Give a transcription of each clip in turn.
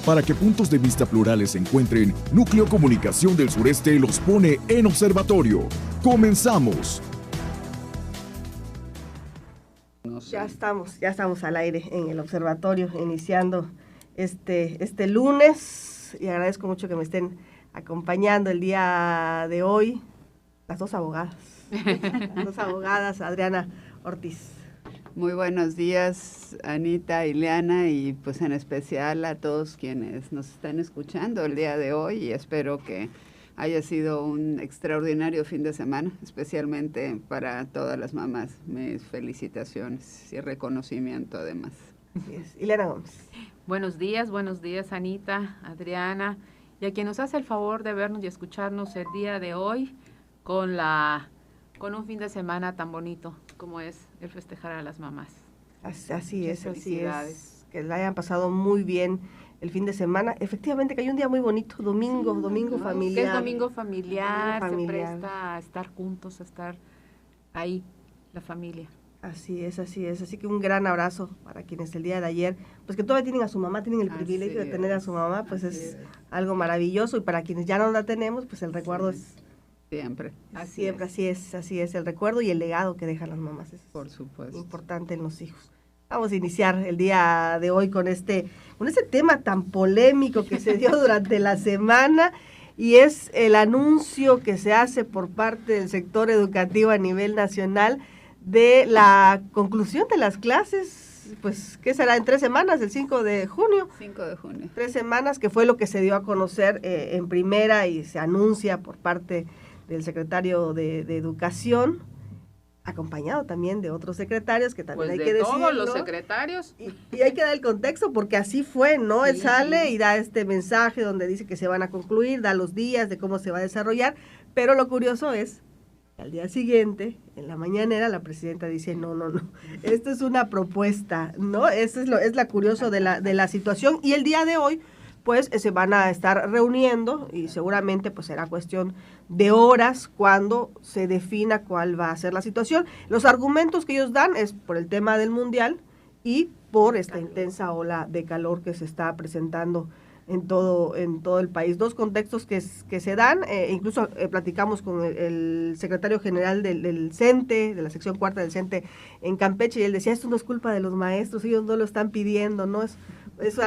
Para que puntos de vista plurales se encuentren, Núcleo Comunicación del Sureste los pone en observatorio. ¡Comenzamos! Ya estamos al aire en el observatorio, iniciando este lunes, y agradezco mucho que me estén acompañando el día de hoy, las dos abogadas, Adriana Ortiz. Muy buenos días, Anita, Ileana, y pues en especial a todos quienes nos están escuchando el día de hoy, y espero que haya sido un extraordinario fin de semana, especialmente para todas las mamás. Mis felicitaciones y reconocimiento además. Así es. Ileana Gómez. Buenos días, Anita, Adriana, y a quien nos hace el favor de vernos y escucharnos el día de hoy con un fin de semana tan bonito como es el festejar a las mamás. Así es. Que la hayan pasado muy bien el fin de semana. Efectivamente que hay un día muy bonito, domingo familiar. Que es domingo familiar, se presta a estar juntos, a estar ahí, la familia. Así es. Así que un gran abrazo para quienes el día de ayer, pues que todavía tienen a su mamá, tienen el privilegio de tener a su mamá, pues es algo maravilloso. Y para quienes ya no la tenemos, pues el recuerdo es... Siempre. Así es el recuerdo y el legado que dejan las mamás. Es por supuesto importante en los hijos. Vamos a iniciar el día de hoy con este tema tan polémico que se dio durante la semana, y es el anuncio que se hace por parte del sector educativo a nivel nacional de la conclusión de las clases, pues, ¿qué será? En 3 semanas, el 5 de junio. 5 de junio. 3 semanas, que fue lo que se dio a conocer en primera y se anuncia por parte del secretario de Educación, acompañado también de otros secretarios que también pues hay que decirlo. Todos los secretarios. Y hay que dar el contexto porque así fue, ¿no? Él sale y da este mensaje donde dice que se van a concluir, da los días de cómo se va a desarrollar, pero lo curioso es que al día siguiente, en la mañanera, la presidenta dice, no, esto es una propuesta, ¿no? Eso es la curioso de la situación, y el día de hoy, pues se van a estar reuniendo y seguramente pues será cuestión de horas cuando se defina cuál va a ser la situación. Los argumentos que ellos dan es por el tema del mundial y por esta intensa ola de calor que se está presentando en todo el país. Dos contextos que se dan, incluso platicamos con el secretario general del CENTE, de la sección cuarta del CENTE en Campeche, y él decía, esto no es culpa de los maestros, ellos no lo están pidiendo, no es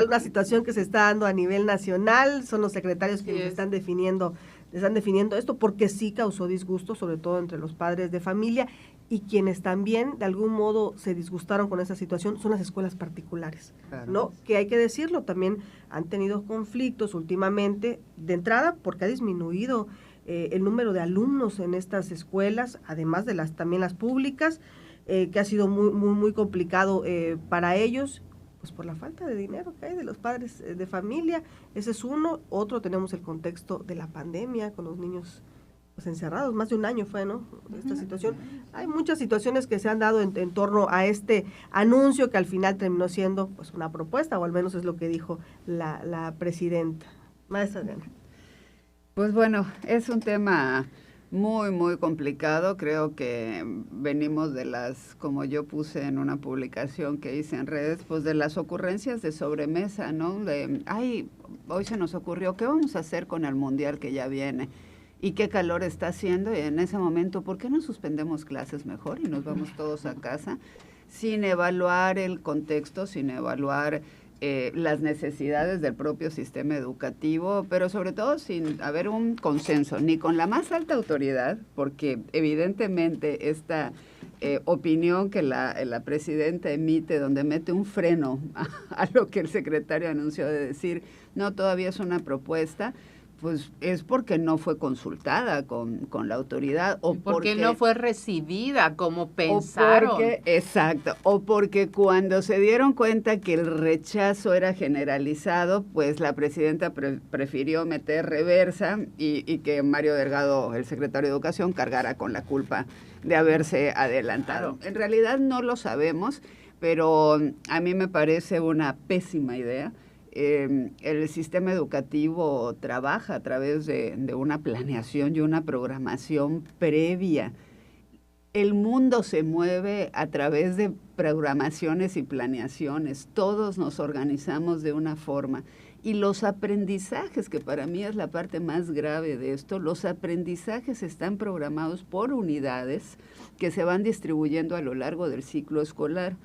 una situación que se está dando a nivel nacional, son los secretarios que están definiendo esto, porque sí causó disgusto, sobre todo entre los padres de familia, y quienes también de algún modo se disgustaron con esa situación son las escuelas particulares, claro, ¿no? Que hay que decirlo, también han tenido conflictos últimamente, de entrada porque ha disminuido el número de alumnos en estas escuelas, además de también las públicas, que ha sido muy complicado para ellos, pues por la falta de dinero que hay de los padres de familia. Ese es uno. Otro, tenemos el contexto de la pandemia con los niños pues encerrados, más de un año fue, ¿no? Esta situación. Hay muchas situaciones que se han dado en torno a este anuncio que al final terminó siendo pues una propuesta, o al menos es lo que dijo la presidenta. Maestra Adriana. Pues bueno, es un tema muy complicado. Creo que venimos de como yo puse en una publicación que hice en redes, pues de las ocurrencias de sobremesa, ¿no? Hoy se nos ocurrió, ¿qué vamos a hacer con el mundial que ya viene? ¿Y qué calor está haciendo? Y en ese momento, ¿por qué no suspendemos clases mejor y nos vamos todos a casa? Sin evaluar el contexto, sin evaluar las necesidades del propio sistema educativo, pero sobre todo sin haber un consenso, ni con la más alta autoridad, porque evidentemente esta opinión que la presidenta emite, donde mete un freno a lo que el secretario anunció de decir, no, todavía es una propuesta, pues es porque no fue consultada con la autoridad, o porque no fue recibida como pensaron. Exacto, o porque cuando se dieron cuenta que el rechazo era generalizado, pues la presidenta prefirió meter reversa y que Mario Delgado, el secretario de Educación, cargara con la culpa de haberse adelantado. Claro. En realidad no lo sabemos, pero a mí me parece una pésima idea. El sistema educativo trabaja a través de una planeación y una programación previa. El mundo se mueve a través de programaciones y planeaciones. Todos nos organizamos de una forma. Y los aprendizajes, que para mí es la parte más grave de esto, los aprendizajes están programados por unidades que se van distribuyendo a lo largo del ciclo escolar.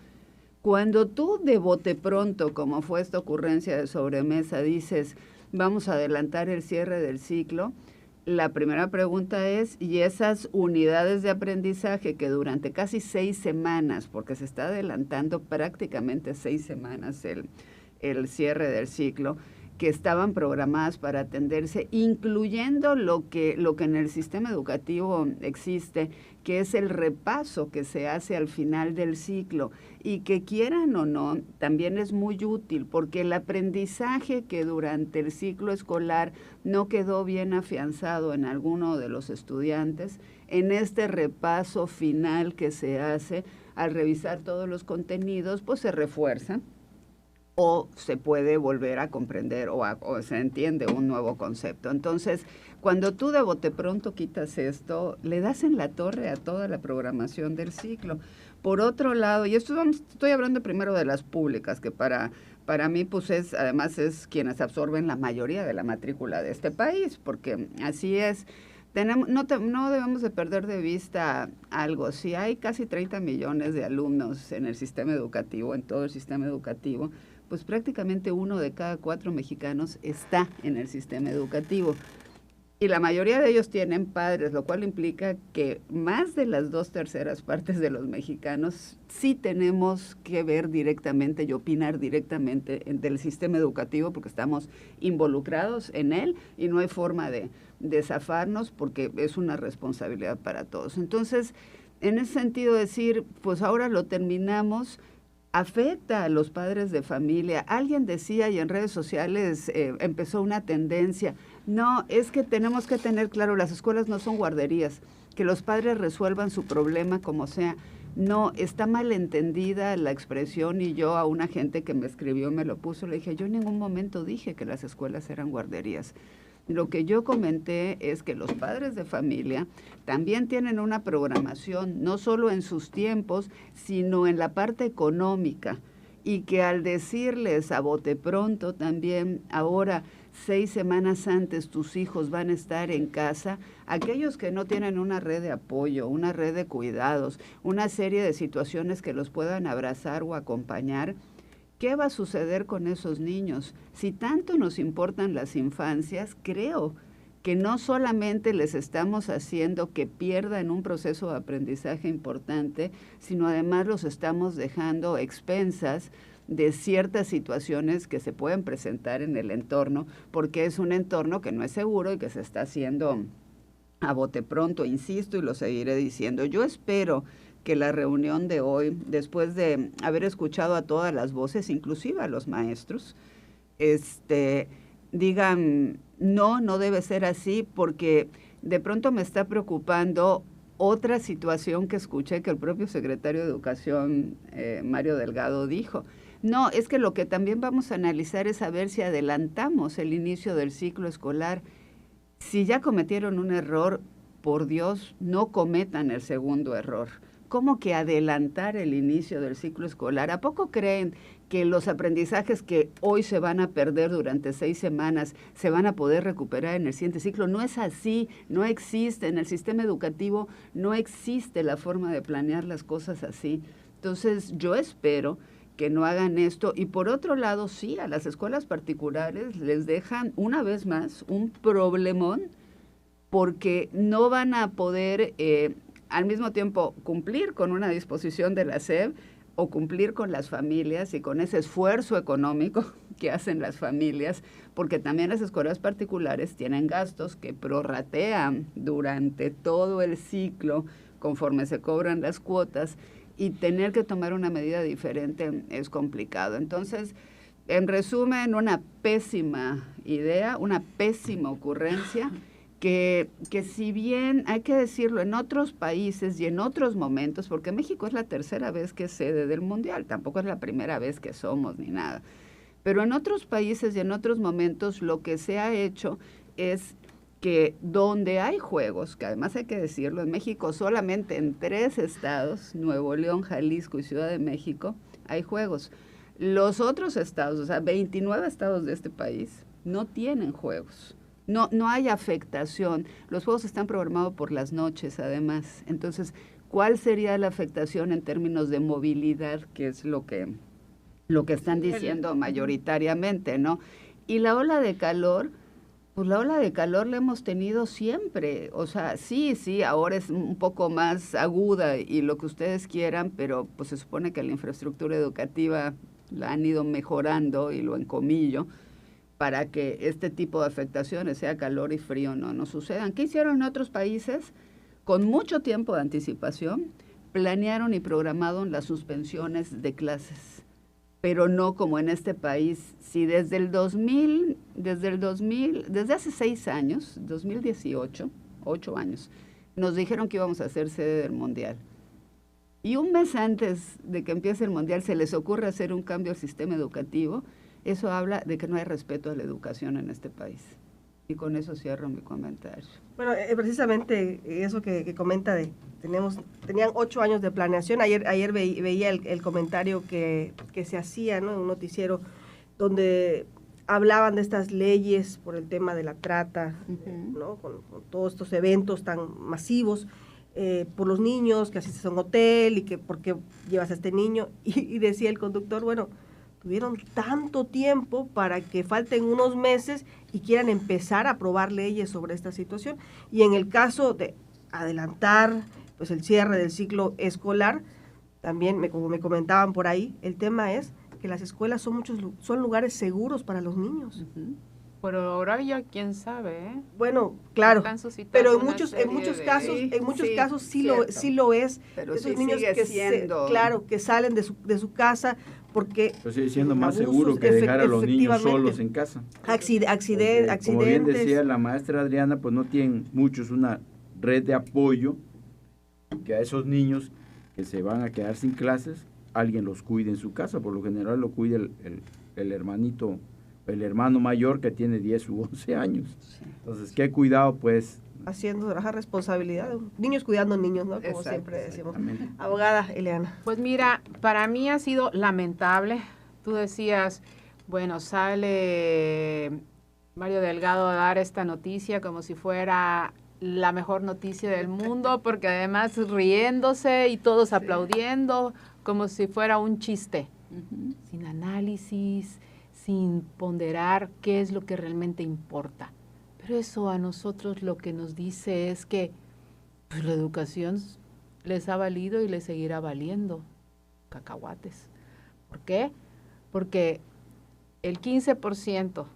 Cuando tú de bote pronto, como fue esta ocurrencia de sobremesa, dices, vamos a adelantar el cierre del ciclo, la primera pregunta es, ¿y esas unidades de aprendizaje que durante casi 6 semanas, porque se está adelantando prácticamente 6 semanas el cierre del ciclo, que estaban programadas para atenderse, incluyendo lo que en el sistema educativo existe, que es el repaso que se hace al final del ciclo, y que quieran o no, también es muy útil, porque el aprendizaje que durante el ciclo escolar no quedó bien afianzado en alguno de los estudiantes, en este repaso final que se hace al revisar todos los contenidos, pues se refuerza, o se puede volver a comprender o se entiende un nuevo concepto. Entonces, cuando tú de bote pronto quitas esto, le das en la torre a toda la programación del ciclo. Por otro lado, y estoy hablando primero de las públicas, que para mí pues además es quienes absorben la mayoría de la matrícula de este país, porque así es. No debemos de perder de vista algo. Si hay casi 30 millones de alumnos en el sistema educativo, en todo el sistema educativo, pues prácticamente 1 de cada 4 mexicanos está en el sistema educativo. Y la mayoría de ellos tienen padres, lo cual implica que más de las 2/3 partes de los mexicanos sí tenemos que ver directamente y opinar directamente del sistema educativo, porque estamos involucrados en él y no hay forma de zafarnos, porque es una responsabilidad para todos. Entonces, en ese sentido decir, pues ahora lo terminamos, afecta a los padres de familia. Alguien decía, y en redes sociales empezó una tendencia, no, es que tenemos que tener claro, las escuelas no son guarderías, que los padres resuelvan su problema como sea. No, está mal entendida la expresión, y yo a una gente que me escribió me lo puso, le dije, yo en ningún momento dije que las escuelas eran guarderías. Lo que yo comenté es que los padres de familia también tienen una programación, no solo en sus tiempos, sino en la parte económica, y que al decirles a bote pronto también, ahora 6 semanas antes tus hijos van a estar en casa, aquellos que no tienen una red de apoyo, una red de cuidados, una serie de situaciones que los puedan abrazar o acompañar, ¿qué va a suceder con esos niños? Si tanto nos importan las infancias, creo que no solamente les estamos haciendo que pierdan un proceso de aprendizaje importante, sino además los estamos dejando expensas de ciertas situaciones que se pueden presentar en el entorno, porque es un entorno que no es seguro y que se está haciendo a bote pronto, insisto, y lo seguiré diciendo. Yo espero que la reunión de hoy, después de haber escuchado a todas las voces, inclusive a los maestros, digan, no debe ser así, porque de pronto me está preocupando otra situación que escuché que el propio secretario de Educación, Mario Delgado, dijo. No, es que lo que también vamos a analizar es saber si adelantamos el inicio del ciclo escolar. Si ya cometieron un error, por Dios, no cometan el segundo error. ¿Cómo que adelantar el inicio del ciclo escolar? ¿A poco creen que los aprendizajes que hoy se van a perder durante 6 semanas se van a poder recuperar en el siguiente ciclo? No es así, no existe. En el sistema educativo no existe la forma de planear las cosas así. Entonces, yo espero que no hagan esto. Y por otro lado, sí, a las escuelas particulares les dejan una vez más un problemón, porque no van a poder al mismo tiempo cumplir con una disposición de la SEP o cumplir con las familias y con ese esfuerzo económico que hacen las familias, porque también las escuelas particulares tienen gastos que prorratean durante todo el ciclo conforme se cobran las cuotas, y tener que tomar una medida diferente es complicado. Entonces, en resumen, una pésima idea, una pésima ocurrencia, que si bien hay que decirlo, en otros países y en otros momentos, porque México es la 3ª vez que es sede del Mundial, tampoco es la primera vez que somos ni nada, pero en otros países y en otros momentos lo que se ha hecho es que donde hay juegos, que además hay que decirlo, en México solamente en 3 estados, Nuevo León, Jalisco y Ciudad de México, hay juegos. Los otros estados, o sea, 29 estados de este país, no tienen juegos. No hay afectación. Los juegos están programados por las noches, además. Entonces, ¿cuál sería la afectación en términos de movilidad, que es lo que están diciendo mayoritariamente, ¿no? Y la ola de calor, pues la ola de calor la hemos tenido siempre. O sea, sí, ahora es un poco más aguda y lo que ustedes quieran, pero pues se supone que la infraestructura educativa la han ido mejorando, y lo encomillo, para que este tipo de afectaciones, sea calor y frío, no sucedan. ¿Qué hicieron en otros países? Con mucho tiempo de anticipación, planearon y programaron las suspensiones de clases, pero no como en este país. Si desde hace 6 años, 2018, 8 años, nos dijeron que íbamos a ser sede del Mundial, y un mes antes de que empiece el Mundial se les ocurre hacer un cambio al sistema educativo, eso habla de que no hay respeto a la educación en este país. Y con eso cierro mi comentario. Bueno, precisamente eso que comenta tenían 8 años de planeación. Ayer veía el comentario que se hacía, ¿no?, en un noticiero donde hablaban de estas leyes por el tema de la trata, ¿no?, con todos estos eventos tan masivos, por los niños que asistes a un hotel y que por qué llevas a este niño. Y decía el conductor, bueno, tuvieron tanto tiempo para que falten unos meses y quieran empezar a aprobar leyes sobre esta situación. Y en el caso de adelantar pues el cierre del ciclo escolar, también, como me comentaban por ahí, el tema es que las escuelas son lugares seguros para los niños. Por ahora ya quién sabe, ¿eh? Bueno, claro, pero en muchos casos sí lo es. Pero esos sí niños que salen de su casa porque pues sigue siendo más seguro que dejar a los niños solos en casa. Accidentes. Como bien decía la maestra Adriana, pues no tienen muchos una red de apoyo, que a esos niños que se van a quedar sin clases, alguien los cuide en su casa. Por lo general lo cuida el hermanito, el hermano mayor, que tiene 10 u 11 años. Entonces, qué cuidado, pues. Haciendo la responsabilidad, niños cuidando niños, ¿no? Como siempre decimos. Abogada Ileana. Pues mira, para mí ha sido lamentable. Tú decías, bueno, sale Mario Delgado a dar esta noticia como si fuera la mejor noticia del mundo, porque además riéndose y todos aplaudiendo, como si fuera un chiste, sin análisis, sin ponderar qué es lo que realmente importa. Pero eso a nosotros lo que nos dice es que pues, la educación les ha valido y les seguirá valiendo cacahuates. ¿Por qué? Porque el 15%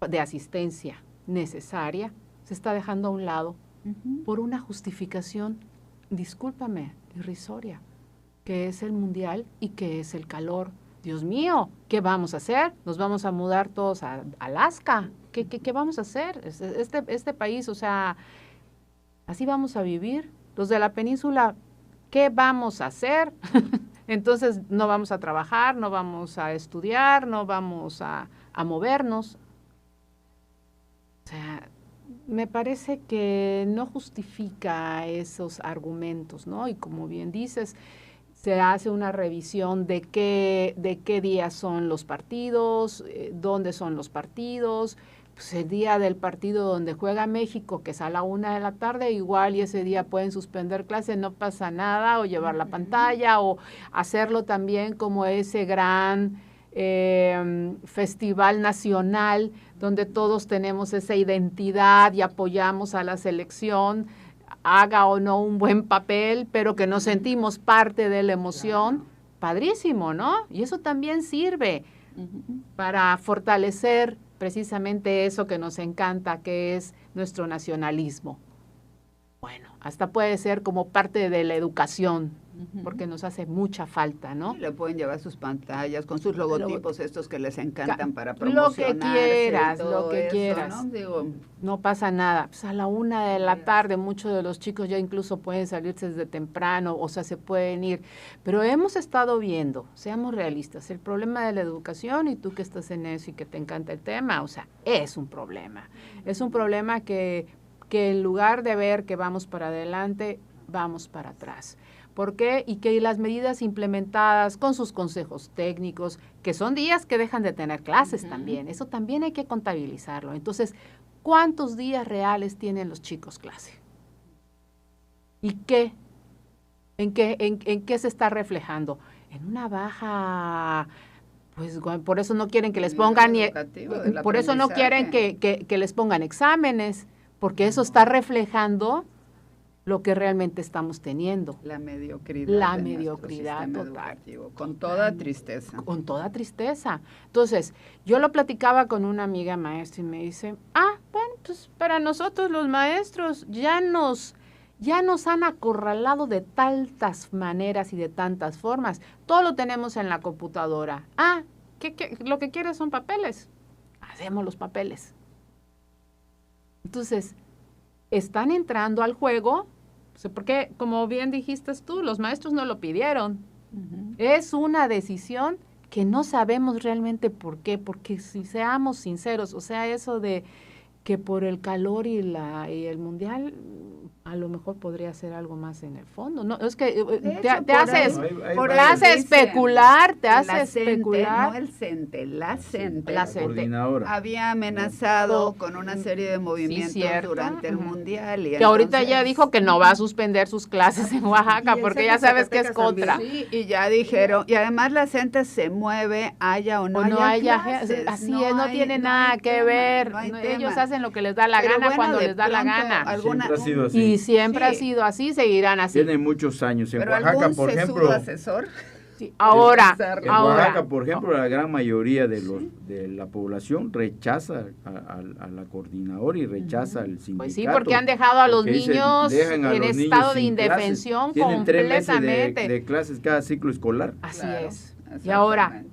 de asistencia necesaria se está dejando a un lado por una justificación, discúlpame, irrisoria, que es el mundial y que es el calor. Dios mío, ¿qué vamos a hacer? ¿Nos vamos a mudar todos a Alaska? ¿Qué vamos a hacer? Este país, o sea, así vamos a vivir. Los de la península, ¿qué vamos a hacer? Entonces, no vamos a trabajar, no vamos a estudiar, no vamos a movernos. O sea, me parece que no justifica esos argumentos, ¿no? Y como bien dices, se hace una revisión de qué días son los partidos, dónde son los partidos. Pues el día del partido donde juega México, que es a la 1 p.m, igual y ese día pueden suspender clase, no pasa nada, o llevar la pantalla, o hacerlo también como ese gran festival nacional, donde todos tenemos esa identidad y apoyamos a la selección, haga o no un buen papel, pero que nos sentimos parte de la emoción. Padrísimo, ¿no? Y eso también sirve para fortalecer precisamente eso que nos encanta, que es nuestro nacionalismo. Bueno, hasta puede ser como parte de la educación, porque nos hace mucha falta, ¿no? Sí, le pueden llevar sus pantallas con sus logotipos estos que les encantan para promocionar. Lo que quieras. ¿No? Digo, no pasa nada. Pues a la 1 p.m, muchos de los chicos ya incluso pueden salirse desde temprano, o sea, se pueden ir. Pero hemos estado viendo, seamos realistas, el problema de la educación, y tú que estás en eso y que te encanta el tema, o sea, es un problema. Es un problema que en lugar de ver que vamos para adelante, vamos para atrás. ¿Por qué? Y que las medidas implementadas con sus consejos técnicos, que son días que dejan de tener clases también, eso también hay que contabilizarlo. Entonces, ¿cuántos días reales tienen los chicos clase? ¿Y qué? ¿En qué se está reflejando? En una baja, pues por eso no quieren que les pongan, por eso no quieren que les pongan exámenes, porque eso está reflejando lo que realmente estamos teniendo. La mediocridad. La mediocridad total. Educativo, con toda tristeza. Con toda tristeza. Entonces, yo lo platicaba con una amiga maestra y me dice, bueno, pues para nosotros los maestros ya nos han acorralado de tantas maneras y de tantas formas. Todo lo tenemos en la computadora. Lo que quieres son papeles. Hacemos los papeles. Entonces, están entrando al juego, porque, como bien dijiste tú, los maestros no lo pidieron. Es una decisión que no sabemos realmente por qué, porque si seamos sinceros, o sea, eso de que por el calor y el mundial, a lo mejor podría ser algo más en el fondo. No, es que te hace especular. No el CENTE, la CENTE. La coordinadora. Había amenazado con una serie de movimientos durante el mundial. Y que ahorita ya dijo que no va a suspender sus clases en Oaxaca, porque ya sabes que es contra. Sí, y ya dijeron, y además la CENTE se mueve, haya o no haya clases. Así es, no tiene nada que ver. Ellos hacen lo que les da la gana cuando les da la gana. Siempre ha sido así. Y siempre ha sido así, seguirán así. Tiene muchos años. En Oaxaca, por ejemplo. Asesor? Sí, ahora. En Oaxaca, por ejemplo, la gran mayoría de la población rechaza a la coordinadora y rechaza al sindicato. Pues sí, porque han dejado a los niños en estado de indefensión completamente. Tienen 3 meses de clases cada ciclo escolar. Así es. Y ahora,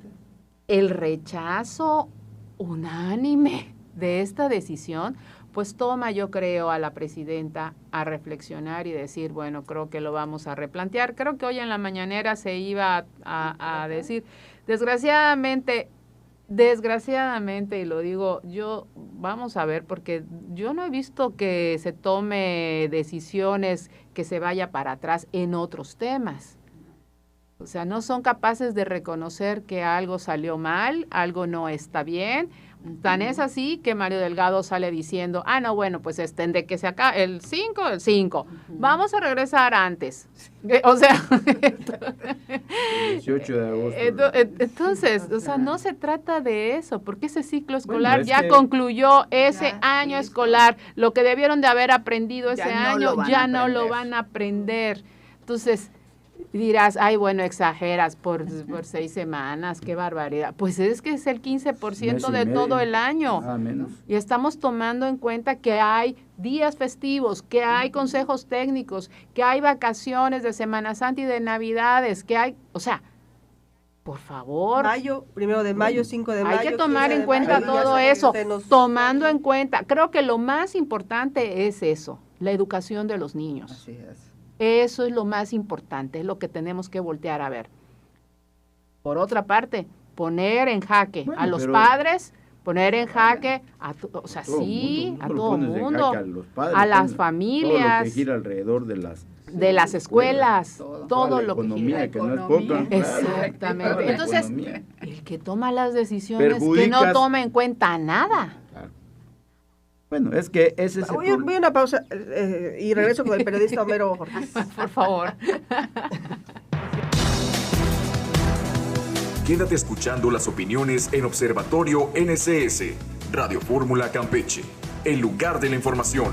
el rechazo unánime de esta decisión, pues toma, yo creo, a la presidenta a reflexionar y decir, bueno, creo que lo vamos a replantear. Creo que hoy en la mañanera se iba a decir, desgraciadamente, y lo digo, vamos a ver, porque yo no he visto que se tome decisiones que se vaya para atrás en otros temas. O sea, no son capaces de reconocer que algo salió mal, algo no está bien. Tan es así que Mario Delgado sale diciendo, no, bueno, pues de que se acaba el 5, vamos a regresar antes. O sea, 18 de agosto. Entonces, o sea, no se trata de eso, porque ese ciclo escolar ya concluyó, ese año escolar, lo que debieron de haber aprendido ese año, ya no lo van a aprender. Entonces, dirás, bueno, exageras por 6 semanas, qué barbaridad. Pues es que es el 15% de todo el año. Nada menos. Y estamos tomando en cuenta que hay días festivos, que hay consejos técnicos, que hay vacaciones de Semana Santa y de Navidades, que hay, o sea, por favor. 1 de mayo, 5 de mayo. Hay que tomar en cuenta todo eso, tomando en cuenta. Creo que lo más importante es eso, la educación de los niños. Así es. Eso es lo más importante, es lo que tenemos que voltear a ver. Por otra parte, poner en jaque a los padres, poner en jaque a todo el mundo, a las familias, todo lo que gira alrededor de las escuelas, todo lo que gira. Que no es poca. Exactamente. Entonces, el que toma las decisiones, que no tome en cuenta nada. Bueno, es que ese es voy a una pausa y regreso con el periodista Homero Jorge. Por favor. Quédate escuchando las opiniones en Observatorio NSS, Radio Fórmula Campeche, el lugar de la información.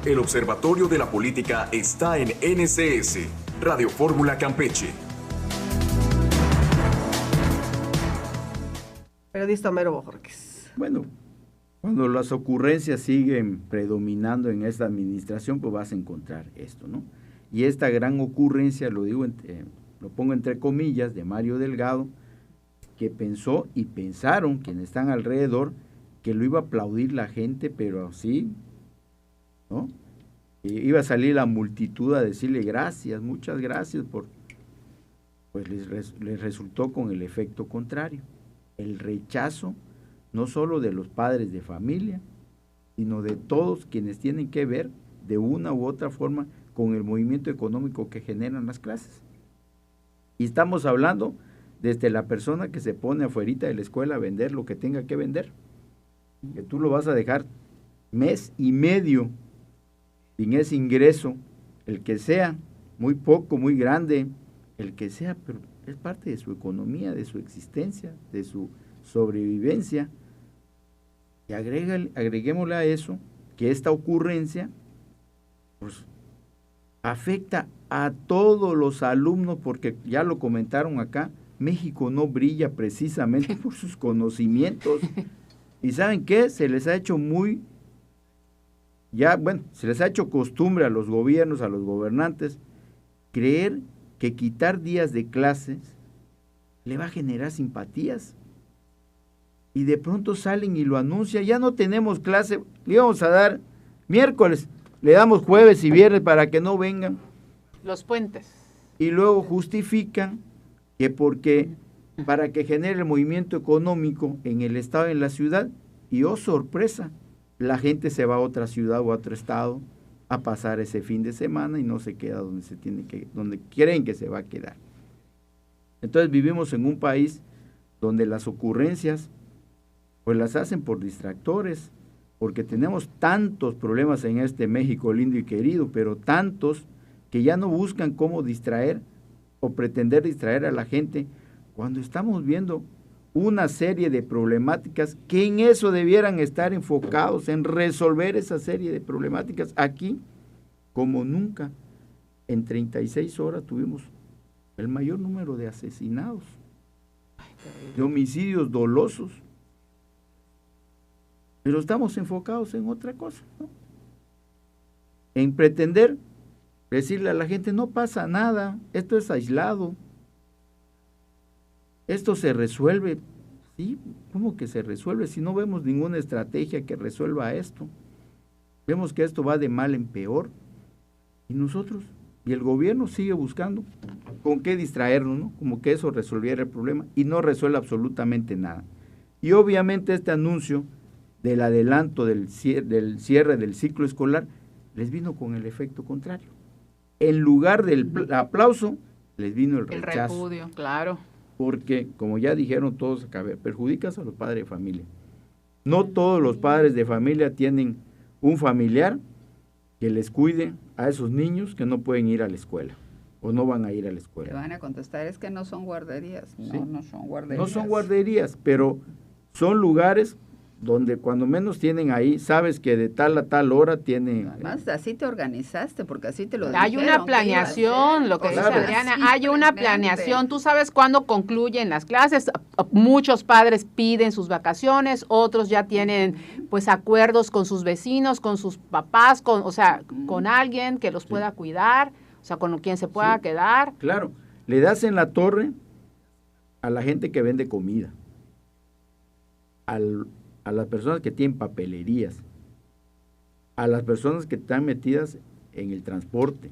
El Observatorio de la Política está en NSS, Radio Fórmula Campeche. Periodista Homero Bojorquez. Bueno, cuando las ocurrencias siguen predominando en esta administración, pues vas a encontrar esto, ¿no? Y esta gran ocurrencia, lo pongo entre comillas, de Mario Delgado, que pensó y pensaron quienes están alrededor que lo iba a aplaudir la gente, pero así, ¿no? Y iba a salir la multitud a decirle gracias, muchas gracias, pues les resultó con el efecto contrario. El rechazo no solo de los padres de familia, sino de todos quienes tienen que ver de una u otra forma con el movimiento económico que generan las clases. Y estamos hablando desde la persona que se pone afuerita de la escuela a vender lo que tenga que vender, que tú lo vas a dejar mes y medio sin ese ingreso, el que sea, muy poco, muy grande, el que sea, pero es parte de su economía, de su existencia, de su sobrevivencia. Y agreguémosle a eso que esta ocurrencia pues, afecta a todos los alumnos, porque ya lo comentaron acá, México no brilla precisamente por sus conocimientos. ¿Y saben qué? Se les ha hecho se les ha hecho costumbre a los gobiernos, a los gobernantes, creer que quitar días de clases le va a generar simpatías. Y de pronto salen y lo anuncian, ya no tenemos clase, le íbamos a dar miércoles, le damos jueves y viernes para que no vengan. Los puentes. Y luego justifican que para que genere el movimiento económico en el estado y en la ciudad, y oh sorpresa, la gente se va a otra ciudad o a otro estado a pasar ese fin de semana y no se queda donde creen que se va a quedar. Entonces vivimos en un país donde las ocurrencias pues las hacen por distractores, porque tenemos tantos problemas en este México lindo y querido, pero tantos que ya no buscan cómo distraer o pretender distraer a la gente, cuando estamos viendo una serie de problemáticas que en eso debieran estar enfocados, en resolver esa serie de problemáticas. Aquí, como nunca, en 36 horas tuvimos el mayor número de asesinados, de homicidios dolosos, pero estamos enfocados en otra cosa, ¿no? En pretender decirle a la gente, no pasa nada, esto es aislado, esto se resuelve. Sí, ¿cómo que se resuelve si no vemos ninguna estrategia que resuelva esto? Vemos que esto va de mal en peor, y nosotros, y el gobierno sigue buscando con qué distraernos, ¿no? Como que eso resolviera el problema, y no resuelve absolutamente nada. Y obviamente este anuncio del adelanto del cierre del ciclo escolar les vino con el efecto contrario. En lugar del aplauso, les vino el rechazo. El repudio, claro. Porque, como ya dijeron todos acá, perjudicas a los padres de familia. No todos los padres de familia tienen un familiar que les cuide a esos niños que no pueden ir a la escuela o no van a ir a la escuela. Te van a contestar, es que no son guarderías. No, ¿sí? No son guarderías. No son guarderías, pero son lugares donde cuando menos tienen ahí, sabes que de tal a tal hora tiene... Además, así te organizaste, porque así te lo hay dijeron. Una planeación, lo que dice Adriana, hay una planeación, tú sabes cuándo concluyen las clases, muchos padres piden sus vacaciones, otros ya tienen pues acuerdos con sus vecinos, con sus papás, con alguien que los pueda cuidar, o sea, con quien se pueda quedar. Claro, le das en la torre a la gente que vende comida, a las personas que tienen papelerías, a las personas que están metidas en el transporte.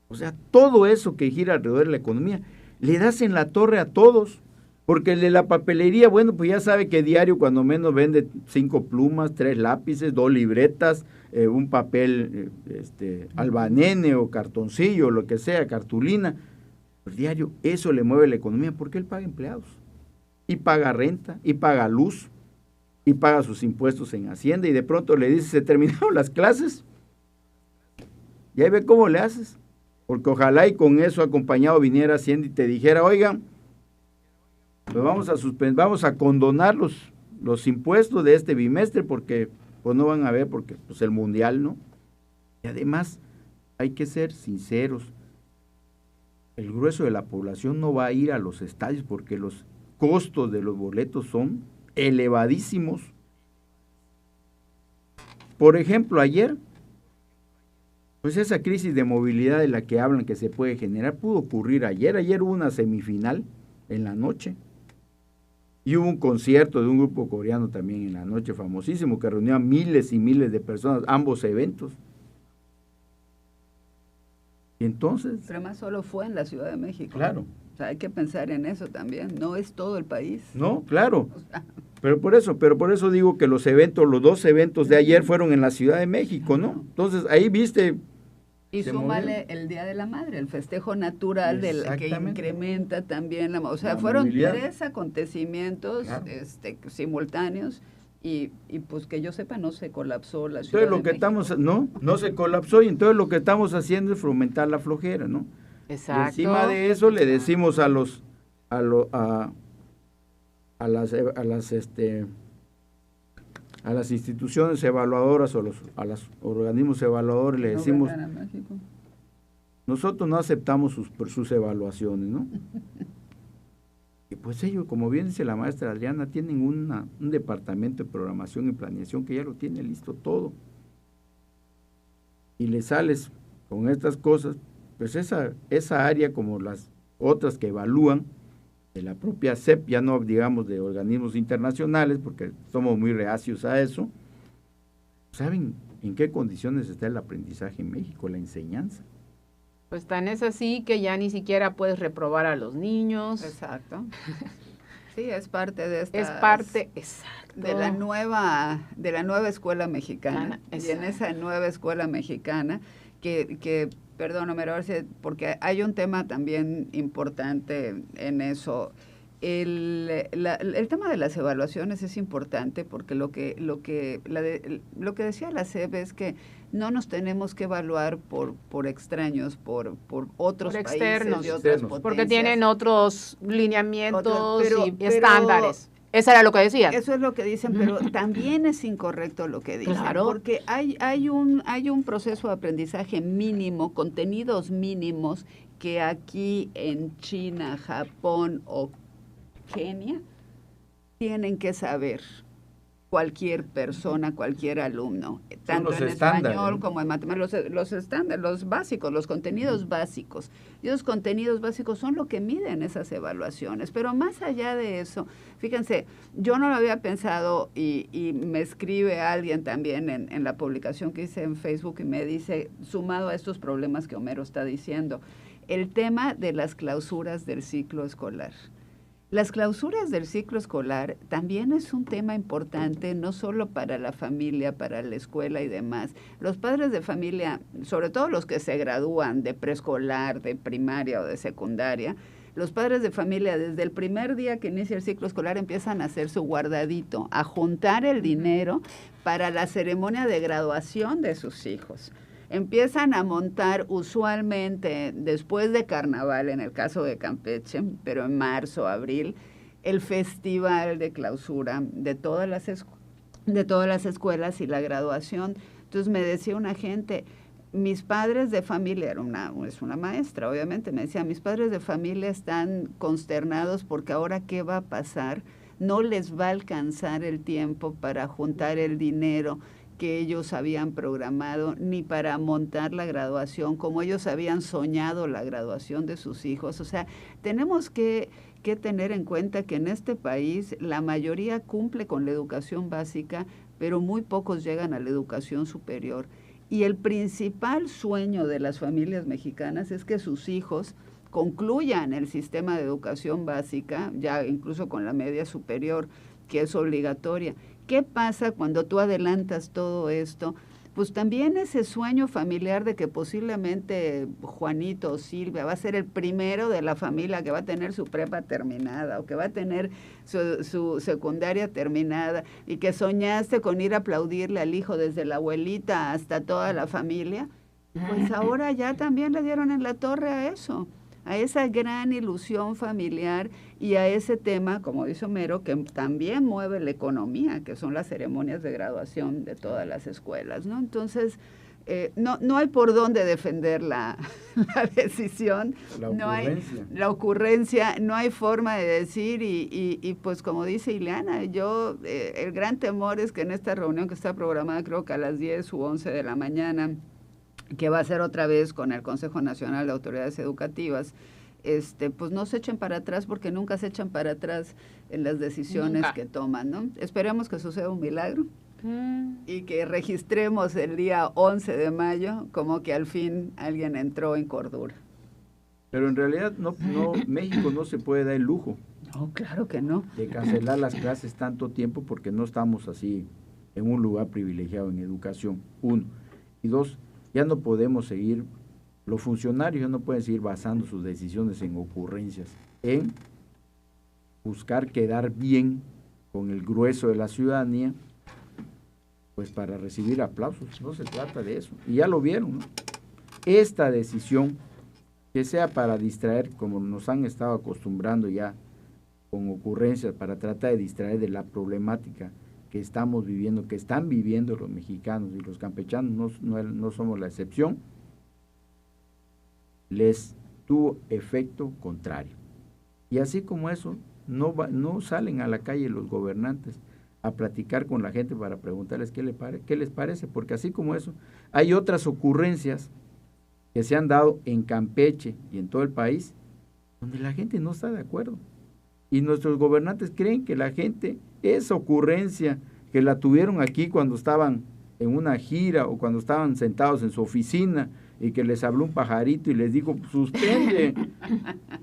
O sea, todo eso que gira alrededor de la economía, le das en la torre a todos, porque el de la papelería, bueno, pues ya sabe que diario cuando menos vende 5 plumas, 3 lápices, 2 libretas, un papel albanene o cartoncillo, lo que sea, cartulina. Pues diario, eso le mueve la economía, porque él paga empleados, y paga renta, y paga luz, y paga sus impuestos en Hacienda, y de pronto le dice, se terminaron las clases, y ahí ve cómo le haces, porque ojalá y con eso acompañado viniera Hacienda y te dijera, oigan, pues vamos a condonar los impuestos de este bimestre, porque pues no van a ver, porque pues el mundial, ¿no? Y además, hay que ser sinceros, el grueso de la población no va a ir a los estadios, porque los costos de los boletos son elevadísimos. Por ejemplo, ayer, pues esa crisis de movilidad de la que hablan que se puede generar, pudo ocurrir ayer hubo una semifinal en la noche, y hubo un concierto de un grupo coreano también en la noche, famosísimo, que reunió a miles y miles de personas, ambos eventos. Y entonces... Pero además solo fue en la Ciudad de México. Claro. O sea, hay que pensar en eso también, no es todo el país. No, claro. Pero por eso digo que los 2 eventos de ayer fueron en la Ciudad de México, ¿no? Entonces, ahí viste... Y se súmale el Día de la Madre, el festejo natural que incrementa también o sea, la fueron movilidad. 3 acontecimientos Claro. simultáneos y pues que yo sepa no se colapsó la ciudad Entonces lo de que México. estamos, no se colapsó, y entonces lo que estamos haciendo es fomentar la flojera, ¿no? Exacto. Y encima de eso le decimos a las instituciones evaluadoras o a los organismos evaluadores, le decimos, No vengan a México. nosotros no aceptamos sus evaluaciones, ¿no? Y pues ellos, como bien dice la maestra Adriana, tienen un departamento de programación y planeación que ya lo tiene listo todo. Y le sales con estas cosas, pues esa área, como las otras que evalúan, de la propia SEP, ya no digamos de organismos internacionales, porque somos muy reacios a eso, ¿saben en qué condiciones está el aprendizaje en México, la enseñanza? Pues tan es así que ya ni siquiera puedes reprobar a los niños. Exacto. Sí, es parte de esta... Es parte, exacto. de la nueva escuela mexicana. Y en esa nueva escuela mexicana que perdóname, porque hay un tema también importante en eso. El tema de las evaluaciones es importante porque lo que decía la SEP es que no nos tenemos que evaluar por extraños, por otros Por países externos, y otras porque potencias. Porque tienen otros lineamientos Pero- y pero- estándares. Eso era lo que decían. Eso es lo que dicen, pero también es incorrecto lo que dicen, Claro. porque hay un proceso de aprendizaje mínimo, contenidos mínimos que aquí en China, Japón o Kenia tienen que saber cualquier persona, cualquier alumno, tanto los en estándares, español ¿no? como en matemáticas, los estándares, los básicos, los contenidos básicos. Y esos contenidos básicos son lo que miden esas evaluaciones. Pero más allá de eso, fíjense, yo no lo había pensado y me escribe alguien también en la publicación que hice en Facebook y me dice, sumado a estos problemas que Homero está diciendo, el tema de las clausuras del ciclo escolar. Las clausuras del ciclo escolar también es un tema importante, no solo para la familia, para la escuela y demás. Los padres de familia, sobre todo los que se gradúan de preescolar, de primaria o de secundaria, los padres de familia desde el primer día que inicia el ciclo escolar empiezan a hacer su guardadito, a juntar el dinero para la ceremonia de graduación de sus hijos. Empiezan a montar usualmente después de carnaval, en el caso de Campeche, pero en marzo, abril, el festival de clausura de todas las escuelas y la graduación. Entonces me decía una gente, mis padres de familia, es una maestra obviamente, me decía, mis padres de familia están consternados porque ahora ¿qué va a pasar? No les va a alcanzar el tiempo para juntar el dinero que ellos habían programado, ni para montar la graduación, como ellos habían soñado la graduación de sus hijos. O sea, tenemos que tener en cuenta que en este país la mayoría cumple con la educación básica, pero muy pocos llegan a la educación superior. Y el principal sueño de las familias mexicanas es que sus hijos concluyan el sistema de educación básica, ya incluso con la media superior, que es obligatoria. ¿Qué pasa cuando tú adelantas todo esto? Pues también ese sueño familiar de que posiblemente Juanito o Silvia va a ser el primero de la familia que va a tener su prepa terminada o que va a tener su secundaria terminada y que soñaste con ir a aplaudirle al hijo desde la abuelita hasta toda la familia, pues ahora ya también le dieron en la torre a eso, a esa gran ilusión familiar y a ese tema, como dice Homero, que también mueve la economía, que son las ceremonias de graduación de todas las escuelas, ¿no? Entonces, no hay por dónde defender la decisión, la ocurrencia, no hay forma de decir y pues como dice Ileana, el gran temor es que en esta reunión que está programada creo que a las 10 u 11 de la mañana, que va a ser otra vez con el Consejo Nacional de Autoridades Educativas, pues no se echen para atrás porque nunca se echan para atrás en las decisiones que toman, ¿no? Esperemos que suceda un milagro y que registremos el día 11 de mayo como que al fin alguien entró en cordura. Pero en realidad no México no se puede dar el lujo Oh, claro que no. de cancelar las clases tanto tiempo porque no estamos así en un lugar privilegiado en educación, 1. Y 2, ya no podemos seguir, los funcionarios ya no pueden seguir basando sus decisiones en ocurrencias, en buscar quedar bien con el grueso de la ciudadanía, pues para recibir aplausos. No se trata de eso. Y ya lo vieron, ¿no? Esta decisión, que sea para distraer, como nos han estado acostumbrando ya, con ocurrencias, para tratar de distraer de la problemática que estamos viviendo, que están viviendo los mexicanos y los campechanos, no somos la excepción, les tuvo efecto contrario. Y así como eso, no salen a la calle los gobernantes a platicar con la gente para preguntarles qué les parece, porque así como eso, hay otras ocurrencias que se han dado en Campeche y en todo el país, donde la gente no está de acuerdo. Y nuestros gobernantes creen que la gente, esa ocurrencia que la tuvieron aquí cuando estaban en una gira o cuando estaban sentados en su oficina y que les habló un pajarito y les dijo,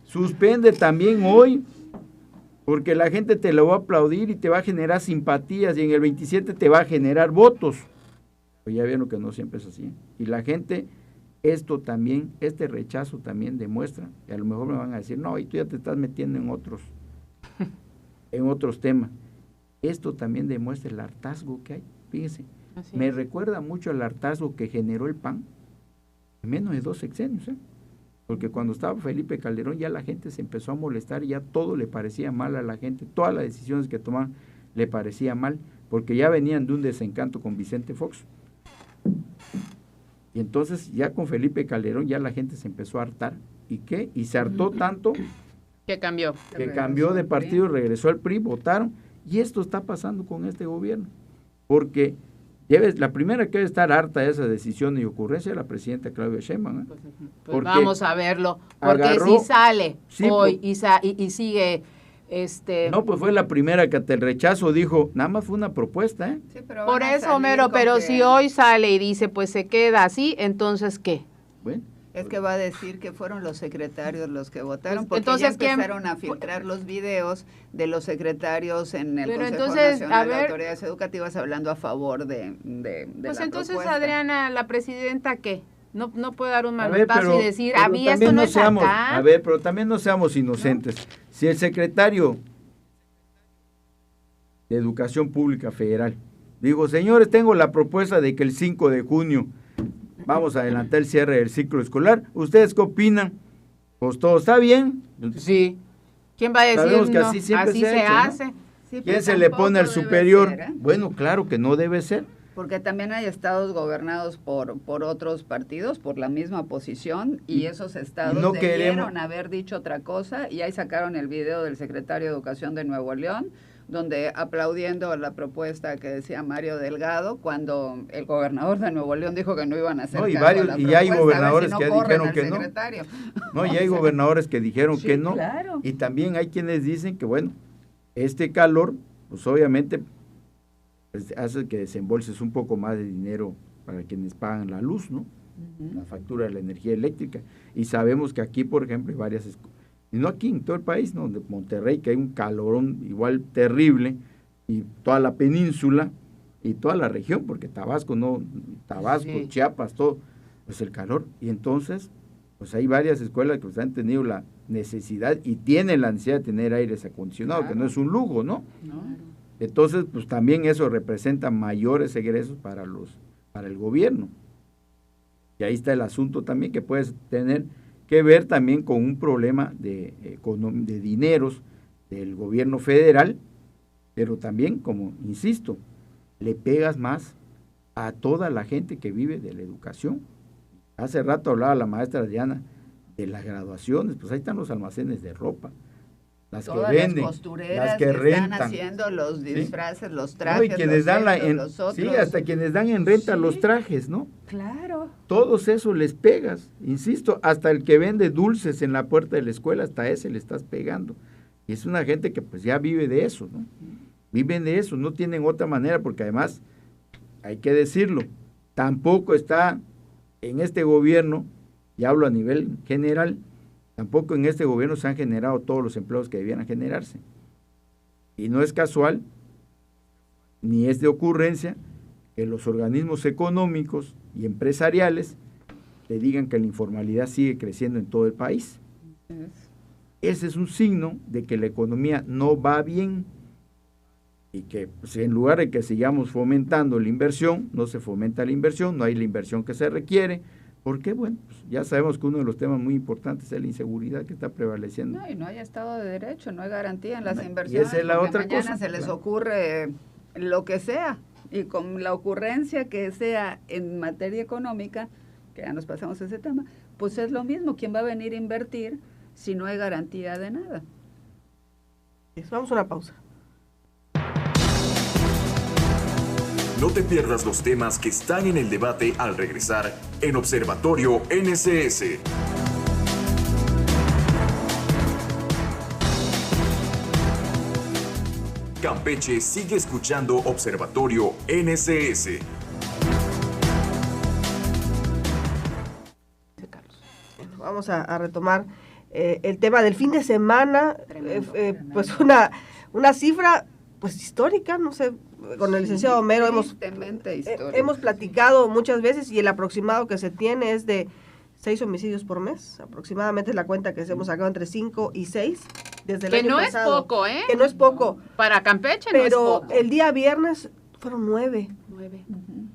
suspende también hoy, porque la gente te lo va a aplaudir y te va a generar simpatías y en el 27 te va a generar votos. Pues ya vieron que no siempre es así. Y la gente, esto también, este rechazo también demuestra, y a lo mejor me van a decir, no, y tú ya te estás metiendo en otros temas. Esto también demuestra el hartazgo que hay. Fíjense, me recuerda mucho al hartazgo que generó el PAN en menos de 2 sexenios, porque cuando estaba Felipe Calderón ya la gente se empezó a molestar y ya todo le parecía mal a la gente, todas las decisiones que tomaban le parecía mal, porque ya venían de un desencanto con Vicente Fox. Y entonces ya con Felipe Calderón ya la gente se empezó a hartar. ¿Y qué? Y se hartó tanto ¿Qué cambió? que cambió de partido, regresó al PRI, votaron, y esto está pasando con este gobierno, porque la primera que debe estar harta de esa decisión y ocurrencia es la presidenta Claudia Sheinbaum. Pues vamos a verlo, porque si sale hoy y sigue... No, pues fue la primera que ante el rechazo dijo, nada más fue una propuesta, Sí, pero por eso, Homero, pero si hoy sale y dice, pues se queda así, entonces, ¿qué? Bueno. Es que va a decir que fueron los secretarios los que votaron, porque entonces, ya empezaron a filtrar los videos de los secretarios en el Consejo Nacional de Autoridades Educativas hablando a favor de pues la entonces, propuesta. Adriana, la presidenta, ¿qué? No puede dar un manotazo y decir, a mí también esto no es seamos, acá. A ver, pero también no seamos inocentes. ¿No? Si el secretario de Educación Pública Federal dijo, señores, tengo la propuesta de que el 5 de junio vamos a adelantar el cierre del ciclo escolar, ¿ustedes qué opinan? Pues todo está bien. Sí. ¿Quién va a decir sabemos que no? así siempre así se se ha hecho, hace. ¿no? Sí, ¿Quién se le pone al superior? Ser, Bueno, claro que no debe ser. Porque también hay estados gobernados por otros partidos, por la misma posición, y esos estados no debieron haber dicho otra cosa, y ahí sacaron el video del secretario de Educación de Nuevo León, donde aplaudiendo la propuesta que decía Mario Delgado, cuando el gobernador de Nuevo León dijo que no iban a hacer y caso a la varios, y propuesta, hay gobernadores a ver si que corren dijeron al que secretario. no, y hay gobernadores que dijeron Sí, que no, claro. y también hay quienes dicen que bueno, este calor, pues obviamente pues, hace que desembolses un poco más de dinero para quienes pagan la luz, ¿no? La factura de la energía eléctrica, y sabemos que aquí, por ejemplo, hay varias y no aquí, en todo el país, ¿no? De Monterrey, que hay un calorón igual terrible, y toda la península, y toda la región, porque Tabasco, sí. Chiapas, todo, pues el calor, y entonces, pues hay varias escuelas que pues, han tenido la necesidad, y tienen la necesidad de tener aires acondicionados, claro, que no es un lujo, ¿no? Entonces, pues también eso representa mayores egresos para el gobierno, y ahí está el asunto también, que puedes tener que ver también con un problema de dineros del gobierno federal, pero también, como insisto, le pegas más a toda la gente que vive de la educación. Hace rato hablaba la maestra Adriana de las graduaciones, pues ahí están los almacenes de ropa, las todas que venden, las costureras las que rentan, están haciendo los disfraces, ¿sí? Los no, trajes, y quienes dan los otros. sí, hasta quienes dan en renta sí, los trajes, ¿no? Claro. Todos esos les pegas, insisto, hasta el que vende dulces en la puerta de la escuela, hasta ese le estás pegando. Y es una gente que pues ya vive de eso, ¿no? Viven de eso, no tienen otra manera, porque además, hay que decirlo, tampoco está en este gobierno, y hablo a nivel general, Tampoco en este gobierno se han generado todos los empleos que debieran generarse. Y no es casual, ni es de ocurrencia, que los organismos económicos y empresariales le digan que la informalidad sigue creciendo en todo el país. Ese es un signo de que la economía no va bien y que pues, en lugar de que sigamos fomentando la inversión, no se fomenta la inversión, no hay la inversión que se requiere, porque bueno, pues ya sabemos que uno de los temas muy importantes es la inseguridad que está prevaleciendo. No, y no hay Estado de Derecho, no hay garantía en las inversiones. Y esa es la otra mañana cosa. Se les ocurre lo que sea, y con la ocurrencia que sea en materia económica, que ya nos pasamos ese tema, pues es lo mismo, ¿quién va a venir a invertir si no hay garantía de nada? Vamos a una pausa. No te pierdas los temas que están en el debate al regresar en Observatorio NSS. Campeche sigue escuchando Observatorio NSS. Vamos a retomar el tema del fin de semana, pues una cifra pues histórica, no sé, con el licenciado Homero hemos platicado muchas veces y el aproximado que se tiene es de 6 homicidios por mes, aproximadamente es la cuenta que hemos sacado entre 5 y 6 desde el año pasado. Que no es poco, ¿eh? Que no es poco. Para Campeche no es poco. Pero el día viernes fueron 9. 9.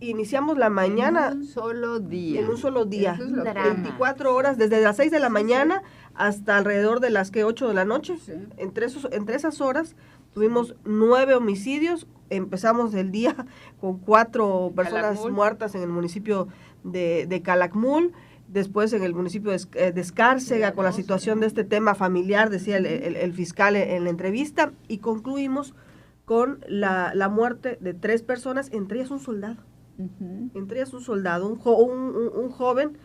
Iniciamos la mañana en un solo día. En un solo día. Eso es lo que- 24 horas, desde las 6 de la mañana hasta alrededor de las 8 de la noche. Sí. Entre esas horas tuvimos 9 homicidios. Empezamos el día con 4 personas Calakmul. muertas en el municipio de Calakmul. Después en el municipio de Escárcega, con la situación de este tema familiar, decía el fiscal en la entrevista. Y concluimos con la muerte de 3 personas, entre ellas un soldado. Entre ellas un soldado, un joven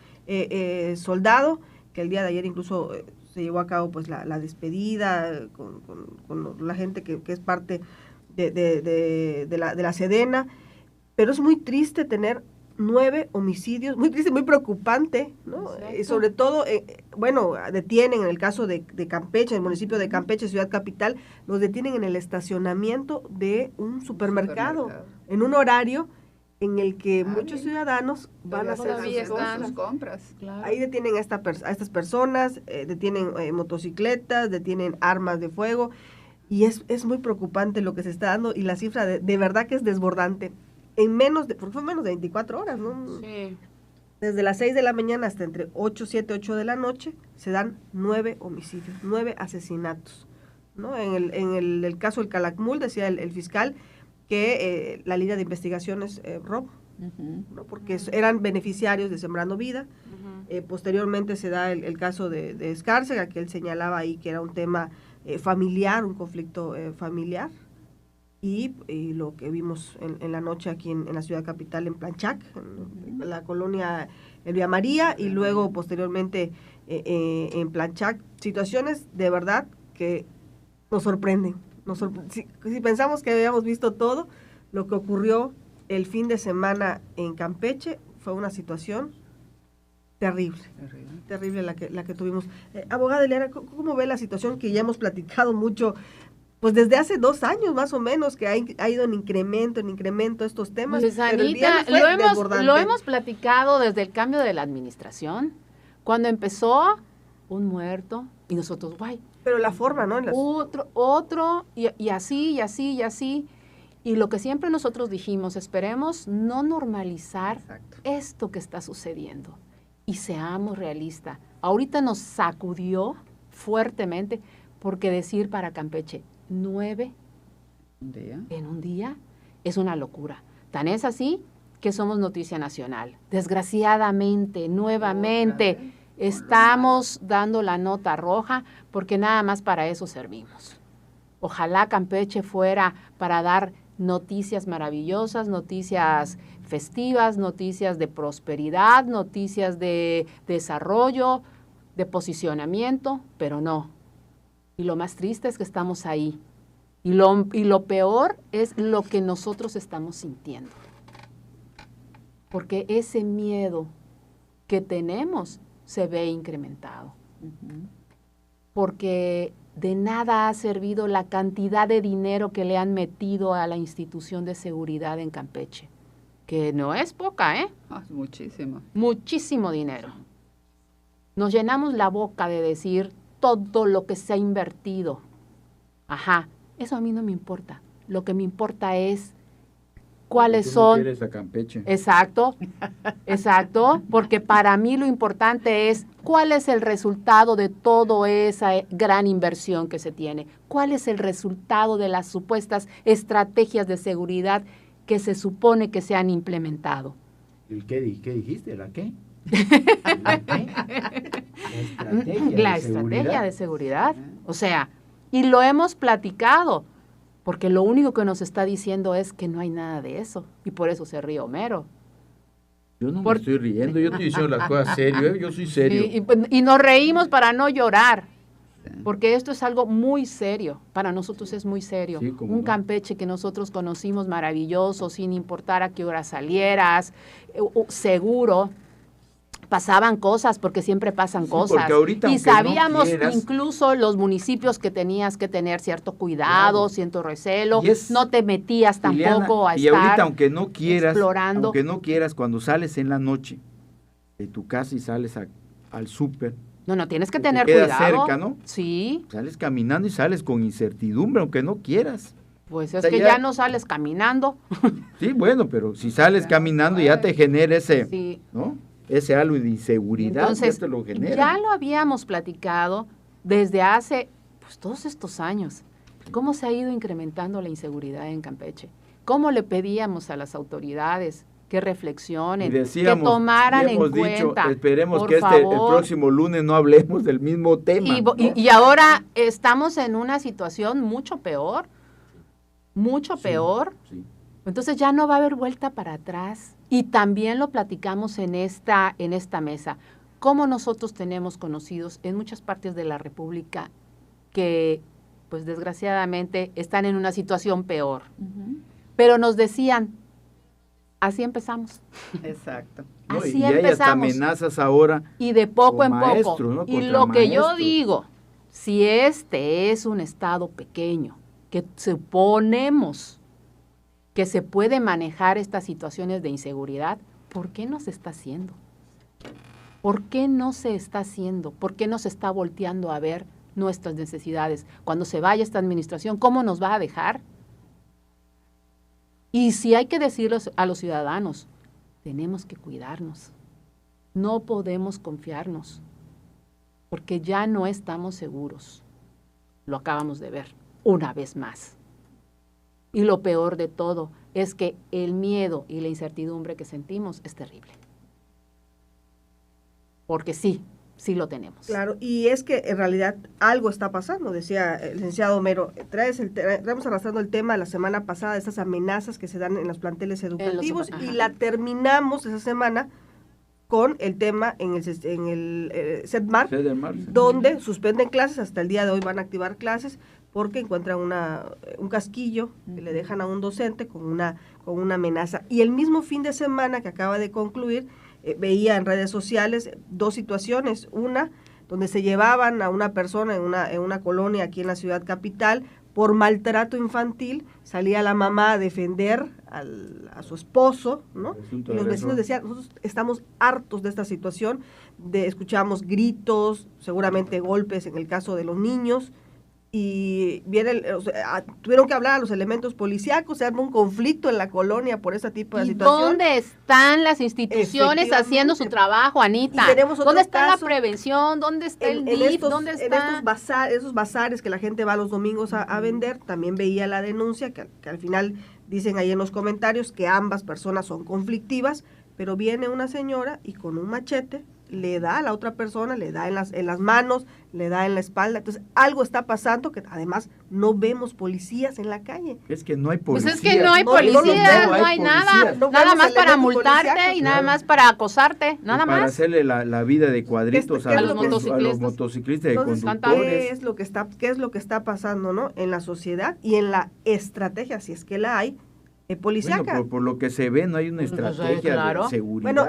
soldado, que el día de ayer incluso se llevó a cabo pues la despedida con la gente que es parte de la Sedena, pero es muy triste tener 9 homicidios, muy triste, muy preocupante, ¿no? Sobre todo, bueno, detienen en el caso de Campeche, el municipio de Campeche, ciudad capital, los detienen en el estacionamiento de un supermercado. En un horario en el que muchos ciudadanos van a hacer Todavía sus están. cosas. compras. Claro. Ahí detienen a estas personas, detienen motocicletas, detienen armas de fuego, y es muy preocupante lo que se está dando, y la cifra de verdad que es desbordante. Porque fue menos de 24 horas, ¿no? Sí. Desde las 6 de la mañana hasta entre 7, 8 de la noche, se dan 9 homicidios, 9 asesinatos, ¿no? En el caso del Calakmul, decía el fiscal, que la línea de investigación es robo, ¿no? Porque eran beneficiarios de Sembrando Vida. Posteriormente se da el caso de Escárcega, que él señalaba ahí que era un tema familiar, un conflicto familiar. Y lo que vimos en la noche aquí en la ciudad capital, en Planchac, en la colonia El Vía María, y luego posteriormente en Planchac, situaciones de verdad que nos sorprenden. Si pensamos que habíamos visto todo, lo que ocurrió el fin de semana en Campeche fue una situación terrible la que tuvimos. Abogada Eliana, ¿cómo ve la situación que ya hemos platicado mucho? Pues desde hace 2 años más o menos que ha ido en incremento estos temas. Pues, pero el Anita, viernes fue desbordante. lo hemos platicado desde el cambio de la administración, cuando empezó un muerto y nosotros, guay. Pero la forma, ¿no? Otro, y así, y así, y así. Y lo que siempre nosotros dijimos, esperemos no normalizar esto que está sucediendo. Y seamos realistas. Ahorita nos sacudió fuertemente, porque decir para Campeche 9 en un día es una locura. Tan es así que somos noticia nacional. Desgraciadamente, nuevamente, estamos dando la nota roja porque nada más para eso servimos. Ojalá Campeche fuera para dar noticias maravillosas, noticias festivas, noticias de prosperidad, noticias de desarrollo, de posicionamiento, pero no. Y lo más triste es que estamos ahí. Y lo peor es lo que nosotros estamos sintiendo. Porque ese miedo que tenemos se ve incrementado. porque de nada ha servido la cantidad de dinero que le han metido a la institución de seguridad en Campeche, que no es poca, ¿eh? Es muchísimo. Muchísimo dinero. Nos llenamos la boca de decir todo lo que se ha invertido. Ajá, eso a mí no me importa. Lo que me importa es cuáles Tú no son... quieres a Campeche. Exacto, exacto, porque para mí lo importante es cuál es el resultado de toda esa gran inversión que se tiene, cuál es el resultado de las supuestas estrategias de seguridad que se supone que se han implementado. ¿Qué dijiste? ¿La qué? ¿La qué? La estrategia de seguridad, o sea, y lo hemos platicado, porque lo único que nos está diciendo es que no hay nada de eso, y por eso se ríe Homero. Yo no me estoy riendo, yo estoy diciendo las cosas serio, yo soy serio. Sí, y nos reímos para no llorar, porque esto es algo muy serio, para nosotros es muy serio. Sí, cómo Un no. Campeche que nosotros conocimos maravilloso, sin importar a qué hora salieras, seguro. Pasaban cosas, porque siempre pasan Sí, cosas. porque ahorita, Y aunque no sabíamos quieras, incluso los municipios que tenías que tener cierto cuidado, claro, cierto recelo, y es, no te metías Liliana, tampoco a y estar ahorita aunque no quieras, explorando. aunque no quieras, cuando sales en la noche de tu casa y sales al súper, No, tienes que que te tener queda cuidado. cerca, ¿no? Sí, sales caminando y sales con incertidumbre, aunque no quieras. pues O es sea, que ya- ya no sales caminando. Sí, bueno, pero si sales caminando ya te genera ese, Sí. ¿no? Ese halo de inseguridad, Entonces, ya te lo genera. ya lo habíamos platicado desde hace pues, todos estos años. ¿Cómo se ha ido incrementando la inseguridad en Campeche? ¿Cómo le pedíamos a las autoridades que reflexionen, Y decíamos, que tomaran y en hemos dicho, cuenta? esperemos por que el favor? próximo lunes no hablemos del mismo tema. Y ahora estamos en una situación mucho peor, mucho Sí, peor. sí. Entonces ya no va a haber vuelta para atrás. Y también lo platicamos en esta mesa. Cómo nosotros tenemos conocidos en muchas partes de la República que, pues desgraciadamente, están en una situación peor. Pero nos decían, así empezamos. Exacto. ¿No? Así y hay hasta empezamos. amenazas ahora. Y de poco Con en maestros, poco. ¿no? Y Contra lo que yo maestros. digo, si este es un estado pequeño, que suponemos que se puede manejar estas situaciones de inseguridad, ¿por qué no se está haciendo? ¿Por qué no se está haciendo? ¿Por qué no se está volteando a ver nuestras necesidades? Cuando se vaya esta administración, ¿cómo nos va a dejar? Y si hay que decirlo a los ciudadanos, tenemos que cuidarnos. No podemos confiarnos, porque ya no estamos seguros. Lo acabamos de ver una vez más. Y lo peor de todo es que el miedo y la incertidumbre que sentimos es terrible. Porque sí lo tenemos. Claro, y es que en realidad algo está pasando, decía el licenciado Homero. Traemos arrastrando el tema la semana pasada de esas amenazas que se dan en los planteles educativos y la terminamos esa semana con el tema en el CEDMAR, donde suspenden clases, hasta el día de hoy van a activar clases porque encuentran un casquillo que le dejan a un docente con una amenaza. Y el mismo fin de semana que acaba de concluir, veía en redes sociales dos situaciones, una donde se llevaban a una persona en una colonia aquí en la ciudad capital por maltrato infantil, salía la mamá a defender a su esposo, ¿no? Y los vecinos decían, nosotros estamos hartos de esta situación, escuchamos gritos, seguramente golpes en el caso de los niños, y tuvieron que hablar a los elementos policíacos, se arma un conflicto en la colonia por ese tipo de situación. ¿Dónde están las instituciones haciendo su trabajo, Anita? ¿Dónde está la prevención? ¿Dónde está el DIF? ¿Dónde está? En esos bazares que la gente va los domingos a vender, también veía la denuncia, que al final dicen ahí en los comentarios que ambas personas son conflictivas, pero viene una señora y con un machete le da a la otra persona, le da en las manos, le da en la espalda. Entonces, algo está pasando que además no vemos policías en la calle. Es que no hay Pues policías. es que no hay policías, no hay nada. Nada más para multarte y nada más para acosarte, nada para más. hacerle la vida de cuadritos a los motociclistas y Entonces, conductores. ¿qué es lo que está pasando, ¿no? En la sociedad y en la estrategia, si es que la hay, policíaca. Bueno, por lo que se ve, no hay una estrategia claro. de seguridad. Bueno,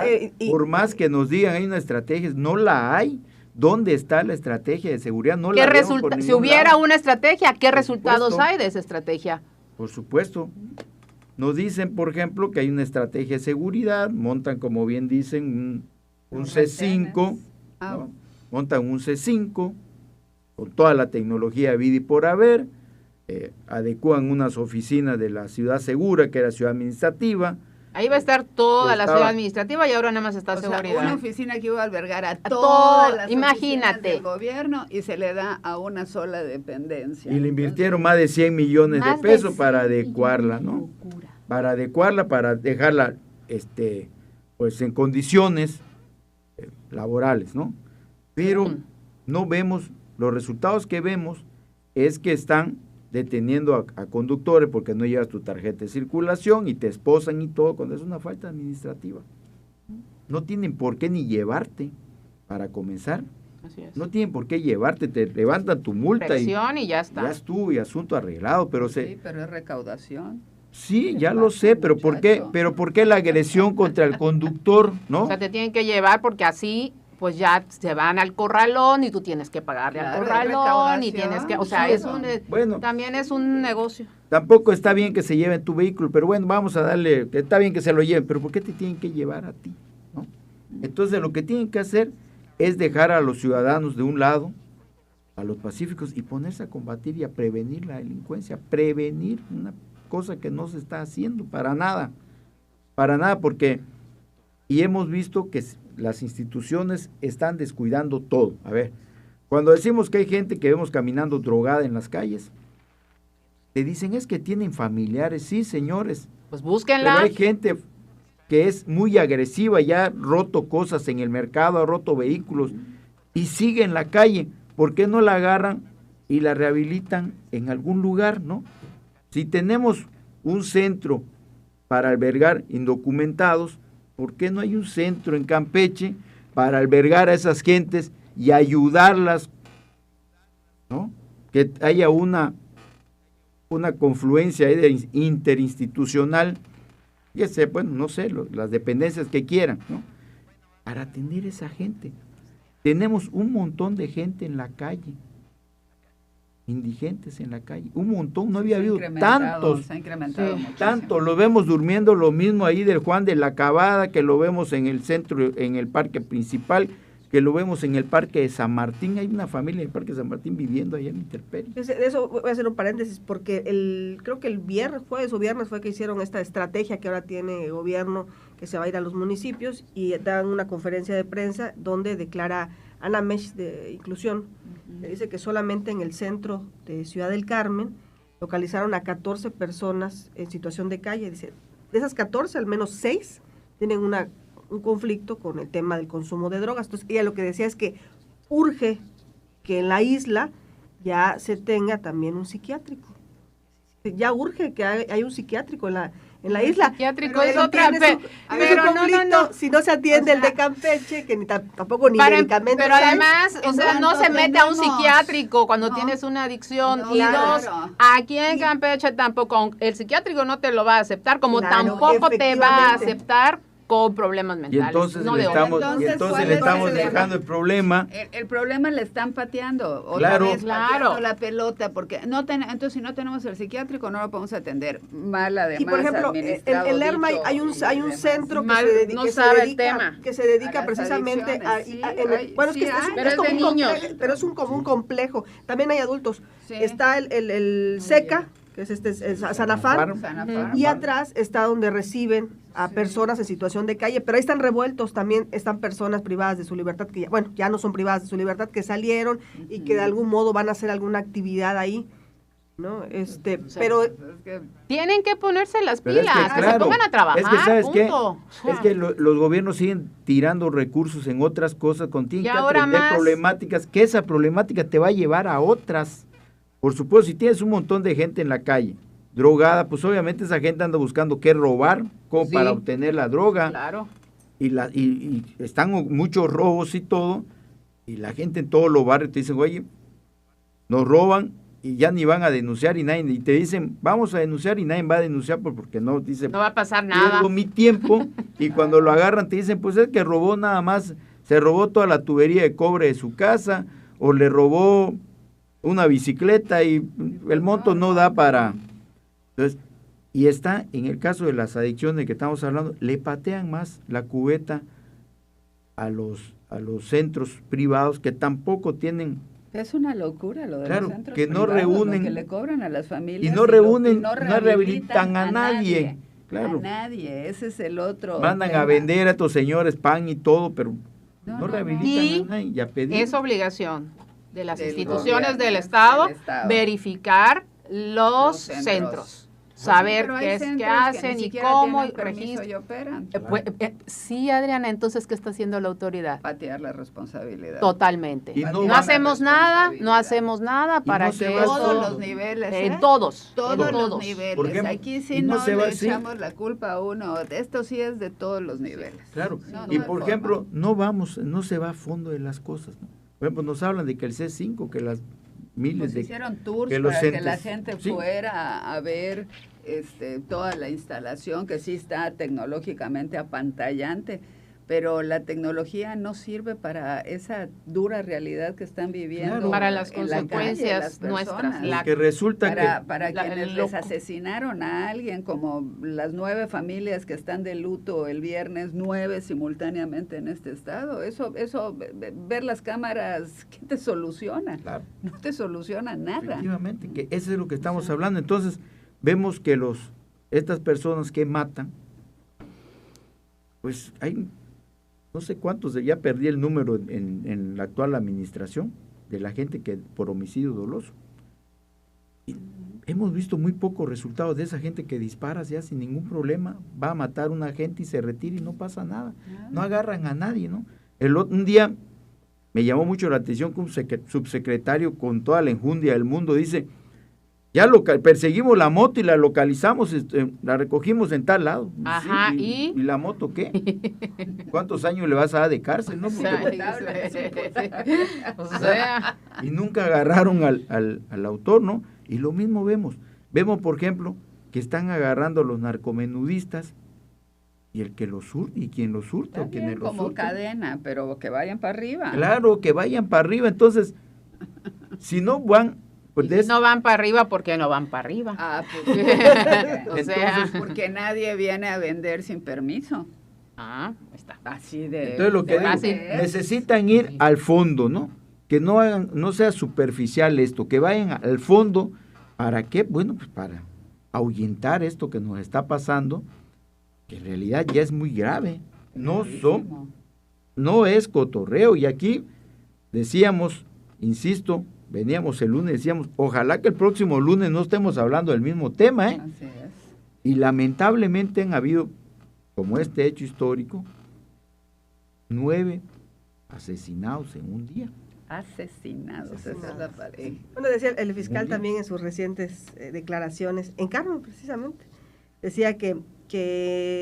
por más que nos digan hay una estrategia, no la hay. ¿Dónde está la estrategia de seguridad? No ¿Qué la vemos por si ningún hubiera lado. una estrategia, qué Por resultados supuesto. hay de esa estrategia? Por supuesto. Nos dicen, por ejemplo, que hay una estrategia de seguridad, montan, como bien dicen, un C5, Ah, ¿no? Montan un C5 con toda la tecnología vida y por haber, adecúan unas oficinas de la ciudad segura, que era ciudad administrativa. Ahí va a estar toda la Estaba- ciudad administrativa y ahora nada más está o sea, seguridad. una oficina que iba a albergar a todo, todas las imagínate. oficinas del gobierno y se le da a una sola dependencia. Y le invirtieron más de 100 millones de Más de pesos para 100 adecuarla, ¿no? Locura. Para adecuarla, para dejarla pues en condiciones laborales, ¿no? Pero no vemos, los resultados que vemos es que están deteniendo a conductores porque no llevas tu tarjeta de circulación y te esposan y todo, cuando es una falta administrativa. No tienen por qué ni llevarte, para comenzar. Así es. No tienen por qué llevarte, te levantan tu multa y Presión y ya está. ya estuvo y asunto arreglado, pero Sí, pero es recaudación. sí, ya le lo pasa, sé, pero ¿por qué? muchacho? Pero ¿por qué la agresión contra el conductor, no? O sea, te tienen que llevar porque así pues ya se van al corralón y tú tienes que pagarle Claro, al es corralón y recaudación. tienes que, o sea, Sí, es no. Bueno, también es un negocio. tampoco está bien que se lleven tu vehículo, pero bueno, vamos a darle, que está bien que se lo lleven, pero ¿por qué te tienen que llevar a ti, no? Entonces lo que tienen que hacer es dejar a los ciudadanos de un lado, a los pacíficos, y ponerse a combatir y a prevenir la delincuencia, prevenir una cosa que no se está haciendo para nada, porque, y hemos visto que las instituciones están descuidando todo. A ver, cuando decimos que hay gente que vemos caminando drogada en las calles, te dicen es que tienen familiares, sí señores, Pues pero búsquenla. hay gente que es muy agresiva, ya ha roto cosas en el mercado, ha roto vehículos y sigue en la calle. ¿Por qué no la agarran y la rehabilitan en algún lugar, no? Si tenemos un centro para albergar indocumentados, ¿por qué no hay un centro en Campeche para albergar a esas gentes y ayudarlas, ¿no? Que haya una confluencia ahí interinstitucional, que sea, bueno, no sé, las dependencias que quieran, ¿no? Para atender a esa gente. Tenemos un montón de gente en la calle, indigentes en la calle, un montón, no había habido tantos, Se ha incrementado Sí. muchísimo. tanto, lo vemos durmiendo lo mismo ahí del Juan de la Cabada, que lo vemos en el centro, en el parque principal, que lo vemos en el parque de San Martín. Hay una familia en el parque de San Martín viviendo allá en intemperie. De eso voy a hacer un paréntesis, porque creo que el jueves o viernes fue que hicieron esta estrategia que ahora tiene el gobierno, que se va a ir a los municipios, y dan una conferencia de prensa donde declara Ana Mesh de Inclusión, que dice que solamente en el centro de Ciudad del Carmen localizaron a 14 personas en situación de calle. Dice, de esas 14, al menos 6 tienen un conflicto con el tema del consumo de drogas. Entonces, ella lo que decía es que urge que en la isla ya se tenga también un psiquiátrico. Ya urge que hay un psiquiátrico en la isla. Psiquiátrico Pero es otra, tiene su- tiene pero su no, conflicto, si no se atiende O el sea, de Campeche, que tampoco ni Para- medicamentos pero hay. además, o sea, no se tanto mete a un tenemos- psiquiátrico cuando No. tienes una adicción. No, Y claro. dos, aquí en Campeche tampoco, el psiquiátrico no te lo va a aceptar, como Claro, tampoco te va a efectivamente. aceptar con problemas Y mentales. entonces no le de estamos, Entonces, y entonces ¿cuál le es estamos el tema? dejando el problema. El problema le están pateando, otra Claro. vez pateando Claro. la pelota, porque entonces si no tenemos el psiquiátrico no lo podemos atender. Mal además Y por ejemplo, administrado, en Lerma dicho, hay y un demás. centro que Mal, se dedica, no sabe el tema. que se dedica A las precisamente a, adicciones, sí, bueno, es que sí hay. Pero es como de un niños. pero es un común complejo. También hay adultos. Sí. Está el SECA, que es el Sanafar, Sanafar. y atrás está donde reciben a personas en situación de calle, pero ahí están revueltos también, están personas privadas de su libertad, que ya no son privadas de su libertad, que salieron y que de algún modo van a hacer alguna actividad ahí, ¿no? Pero Es que Tienen que ponerse las Pero es pilas, que, que claro, se pongan a trabajar, es que, ¿sabes qué? punto. Es que los gobiernos siguen tirando recursos en otras cosas, tienen Y que ahora atender más. problemáticas, que esa problemática te va a llevar a otras. Por supuesto, si tienes un montón de gente en la calle, drogada, pues obviamente esa gente anda buscando qué robar, como Sí. para obtener la droga, Claro. y están muchos robos y todo, y la gente en todos los barrios te dicen, oye, nos roban, y ya ni van a denunciar y nadie, y te dicen, vamos a denunciar y nadie va a denunciar porque no, dice, No va a pasar nada. pierdo mi tiempo, y cuando lo agarran te dicen, pues es que robó nada más se robó toda la tubería de cobre de su casa, o le robó una bicicleta y el monto no da para... Entonces, y está, en el caso de las adicciones que estamos hablando, le patean más la cubeta a los centros privados que tampoco tienen... Es una locura lo de Claro, los centros que no privados, reúnen- lo que le cobran a las familias. y no reúnen, no rehabilitan a nadie. Claro. A nadie, ese es el otro Mandan tema. a vender a estos señores pan y todo, pero no rehabilitan Y a nadie. Y a pedir. Es obligación de las Del instituciones gobierno, del Estado del Estado. verificar los centros. centros, saber Pero hay qué centros que hacen ni y siquiera cómo tienen permiso registran. y operan. Sí, Adriana, entonces, ¿qué está haciendo la autoridad? Patear la responsabilidad. Totalmente. Y No, no hacemos nada, no responsabilidad. hacemos nada Y para no se que va Todos todo. los niveles, ¿eh? en todos, Todos en los todos. niveles. Por ejemplo, Aquí sí y no no, se va le así. echamos la culpa a uno. Esto sí es de todos los niveles. Claro. No, no Y hay por forma. ejemplo, no se va a fondo de las cosas, ¿no? Por ejemplo, nos hablan de que el C5, que las miles Pues de... hicieron tours que los para que la entes- gente sí. fuera a ver toda la instalación, que sí está tecnológicamente apantallante, pero la tecnología no sirve para esa dura realidad que están viviendo. Claro. Para las en la calle, consecuencias las personas. nuestras, la- Que resulta Para la- quienes lo- les asesinaron a alguien, como las 9 familias que están de luto el viernes, 9 simultáneamente en este estado. Eso, ver las cámaras, ¿qué te soluciona? Claro. No te soluciona nada. Efectivamente, que eso es lo que estamos hablando. Entonces, vemos que estas personas que matan, pues hay no sé cuántos, ya perdí el número en la actual administración, de la gente que por homicidio doloso. Y hemos visto muy pocos resultados de esa gente que dispara ya sin ningún problema, va a matar a una gente y se retira y no pasa nada. No agarran a nadie, ¿no? Un día me llamó mucho la atención que un subsecretario con toda la enjundia del mundo dice, ya perseguimos la moto y la localizamos, la recogimos en tal lado. Ajá, Sí, ¿y la moto qué? ¿Cuántos años le vas a dar de cárcel? ¿No? Porque- O sea, y nunca agarraron al autor, ¿no? Y lo mismo vemos, por ejemplo, que están agarrando a los narcomenudistas y el que los surte, y quien los surta, o También quienes los como surten. cadena, pero que vayan para arriba. Claro, que vayan para arriba. Entonces, si no van, pues y si no van para arriba, ¿por qué no van para arriba? Ah, pues, O sea, Entonces, porque nadie viene a vender sin permiso. ahí está. Así de. entonces lo que de digo, así. necesitan ir al fondo, ¿no? Que no sea superficial esto, que vayan al fondo. ¿Para qué? Bueno, pues para ahuyentar esto que nos está pasando, que en realidad ya es muy grave. No es cotorreo. Y aquí decíamos, insisto, veníamos el lunes, decíamos, ojalá que el próximo lunes no estemos hablando del mismo tema, ¿eh? Así es. Y lamentablemente han habido, como este hecho histórico, 9 asesinados en un día. Asesinados, esa es la pareja. Bueno, decía el fiscal Muy bien. también en sus recientes declaraciones, en Carmen precisamente, decía que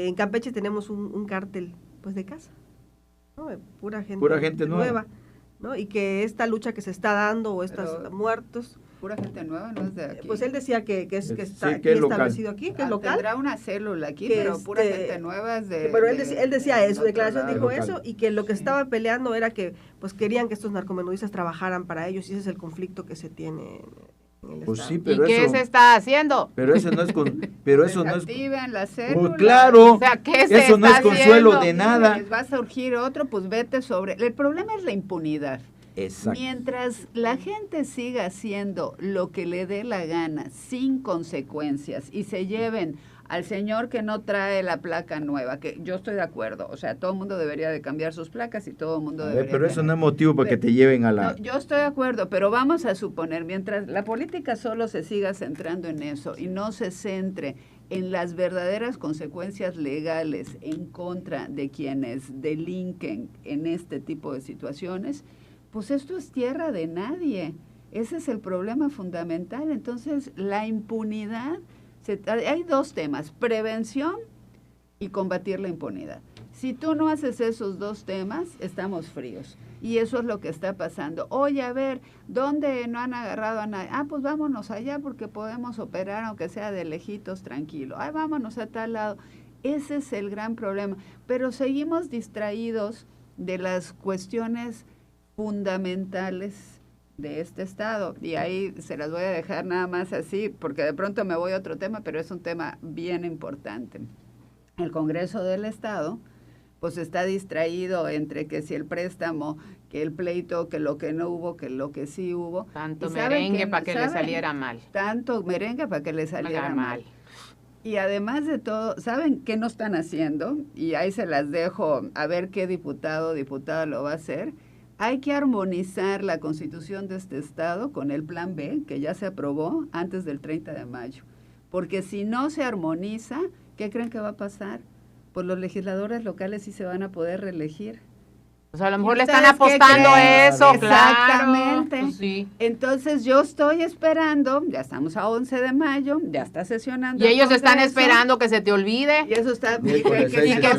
en Campeche tenemos un cártel pues de casa, ¿no? De pura gente nueva. ¿no? Y que esta lucha que se está dando o estos Pero- muertos, Pura gente nueva, no es de aquí. pues él decía que está Sí, aquí que es local. establecido aquí, que es local. Tendrá una célula aquí, Que pero pura este- gente nueva es de. Pero él de- decía eso, su de declaración otro dijo lado. local. eso, y que lo que se estaba peleando era que pues querían que estos narcomenudistas trabajaran para ellos, y ese es el conflicto que se tiene en el Pues estado. sí, ¿Y pero qué eso, se está haciendo? pero eso no es pero eso no es, Desactiven la pues célula. claro, O sea, ¿qué se eso no está es consuelo haciendo? de nada. Les va a surgir otro, pues vete sobre. El problema es la impunidad. Exacto. Mientras la gente siga haciendo lo que le dé la gana, sin consecuencias, y se lleven al señor que no trae la placa nueva, que yo estoy de acuerdo, o sea, todo el mundo debería de cambiar sus placas y todo el mundo A ver, debería pero eso tener. no es motivo para que te lleven a la... No, yo estoy de acuerdo, pero vamos a suponer, mientras la política solo se siga centrando en eso y no se centre en las verdaderas consecuencias legales en contra de quienes delinquen en este tipo de situaciones, pues esto es tierra de nadie. Ese es el problema fundamental. Entonces, la impunidad, hay dos temas, prevención y combatir la impunidad. Si tú no haces esos dos temas, estamos fríos. Y eso es lo que está pasando. Oye, a ver, ¿dónde no han agarrado a nadie? Ah, pues vámonos allá porque podemos operar aunque sea de lejitos, tranquilo. Ay, vámonos a tal lado. Ese es el gran problema. Pero seguimos distraídos de las cuestiones fundamentales de este Estado. Y ahí se las voy a dejar nada más así, porque de pronto me voy a otro tema, pero es un tema bien importante. El Congreso del Estado pues está distraído entre que si el préstamo, que el pleito, que lo que no hubo, que lo que sí hubo. Tanto merengue para que le saliera mal. Tanto merengue para que le saliera mal. Y además de todo, ¿saben qué no están haciendo? Y ahí se las dejo a ver qué diputado o diputada lo va a hacer. Hay que armonizar la Constitución de este Estado con el Plan B, que ya se aprobó antes del 30 de mayo. Porque si no se armoniza, ¿qué creen que va a pasar? Pues los legisladores locales sí se van a poder reelegir. Pues a lo mejor le están apostando eso, exactamente. Claro, pues sí. Entonces yo estoy esperando, ya estamos a 11 de mayo, ya está sesionando. Y ellos están esperando que se te olvide. Y eso está, y que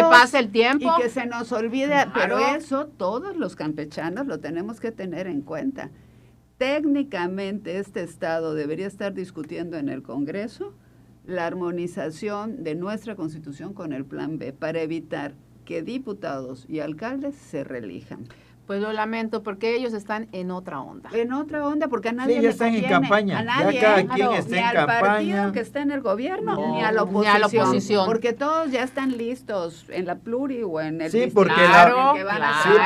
pase el tiempo. Y que se nos olvide, claro. Pero eso todos los campechanos lo tenemos que tener en cuenta. Técnicamente este Estado debería estar discutiendo en el Congreso la armonización de nuestra Constitución con el Plan B para evitar que diputados y alcaldes se reelijan. Pues lo lamento porque ellos están en otra onda. En otra onda, porque a nadie ya le están conviene. en campaña. A nadie, Ya cada quien está ni en al campaña. partido que está en el gobierno, ni a la oposición. Porque todos ya están listos en la pluri o en el Sí, porque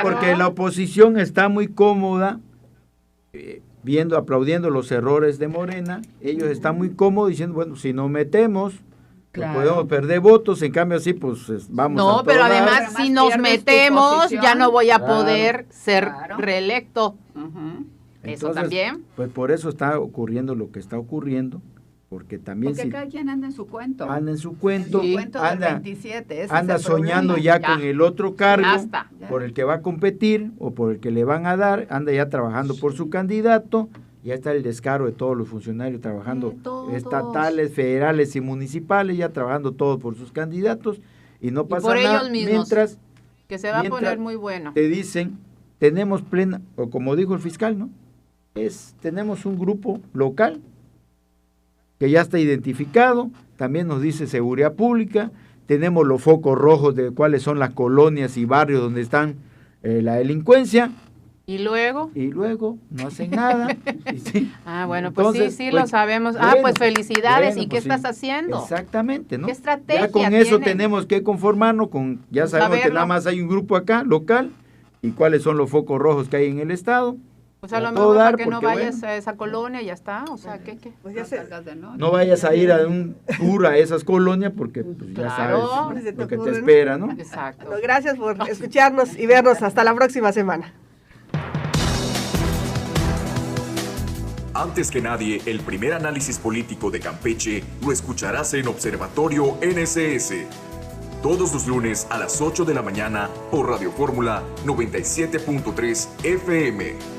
porque la oposición está muy cómoda aplaudiendo los errores de Morena. Ellos están muy cómodos diciendo, bueno, si nos metemos, pues podemos perder votos, en cambio así, pues vamos a No, pero además si nos metemos, ya no voy a poder ser reelecto. Eso Entonces, también. Pues por eso está ocurriendo lo que está ocurriendo, porque también porque cada quien anda en su cuento. Anda en su cuento, Sí. Cuento del 27, ese anda es el soñando problema. ya con el otro cargo Ya. por el que va a competir o por el que le van a dar, anda ya trabajando por su candidato. Ya está el descaro de todos los funcionarios trabajando, todos. estatales, federales y municipales, ya trabajando todos por sus candidatos y no pasa por nada. ellos mismos, mientras que se va a poner muy bueno. te dicen, tenemos plena, o como dijo el fiscal, ¿no? Tenemos un grupo local que ya está identificado, también nos dice seguridad pública, tenemos los focos rojos de cuáles son las colonias y barrios donde están la delincuencia. ¿Y luego? Y luego no hacen nada. Sí. Bueno, pues Entonces, sí, pues, lo sabemos. bueno, pues felicidades. bueno, ¿Y qué pues, estás sí. haciendo? Exactamente, ¿no? ¿Qué estrategia Ya con eso tienen? tenemos que conformarnos con, ya Pues sabemos que saberlo. nada más hay un grupo acá, local, y cuáles son los focos rojos que hay en el estado. Pues a lo puedo mejor dar para que no porque, vayas bueno, a esa colonia y ya está. O sea, ¿qué? Pues ya se, no vayas a ir a un tour a esas colonias porque pues, ya Claro. sabes Se te lo que te ocurren. espera, ¿no? Exacto. Bueno, gracias por escucharnos y vernos. Hasta la próxima semana. Antes que nadie, el primer análisis político de Campeche lo escucharás en Observatorio NSS. Todos los lunes a las 8 de la mañana por Radio Fórmula 97.3 FM.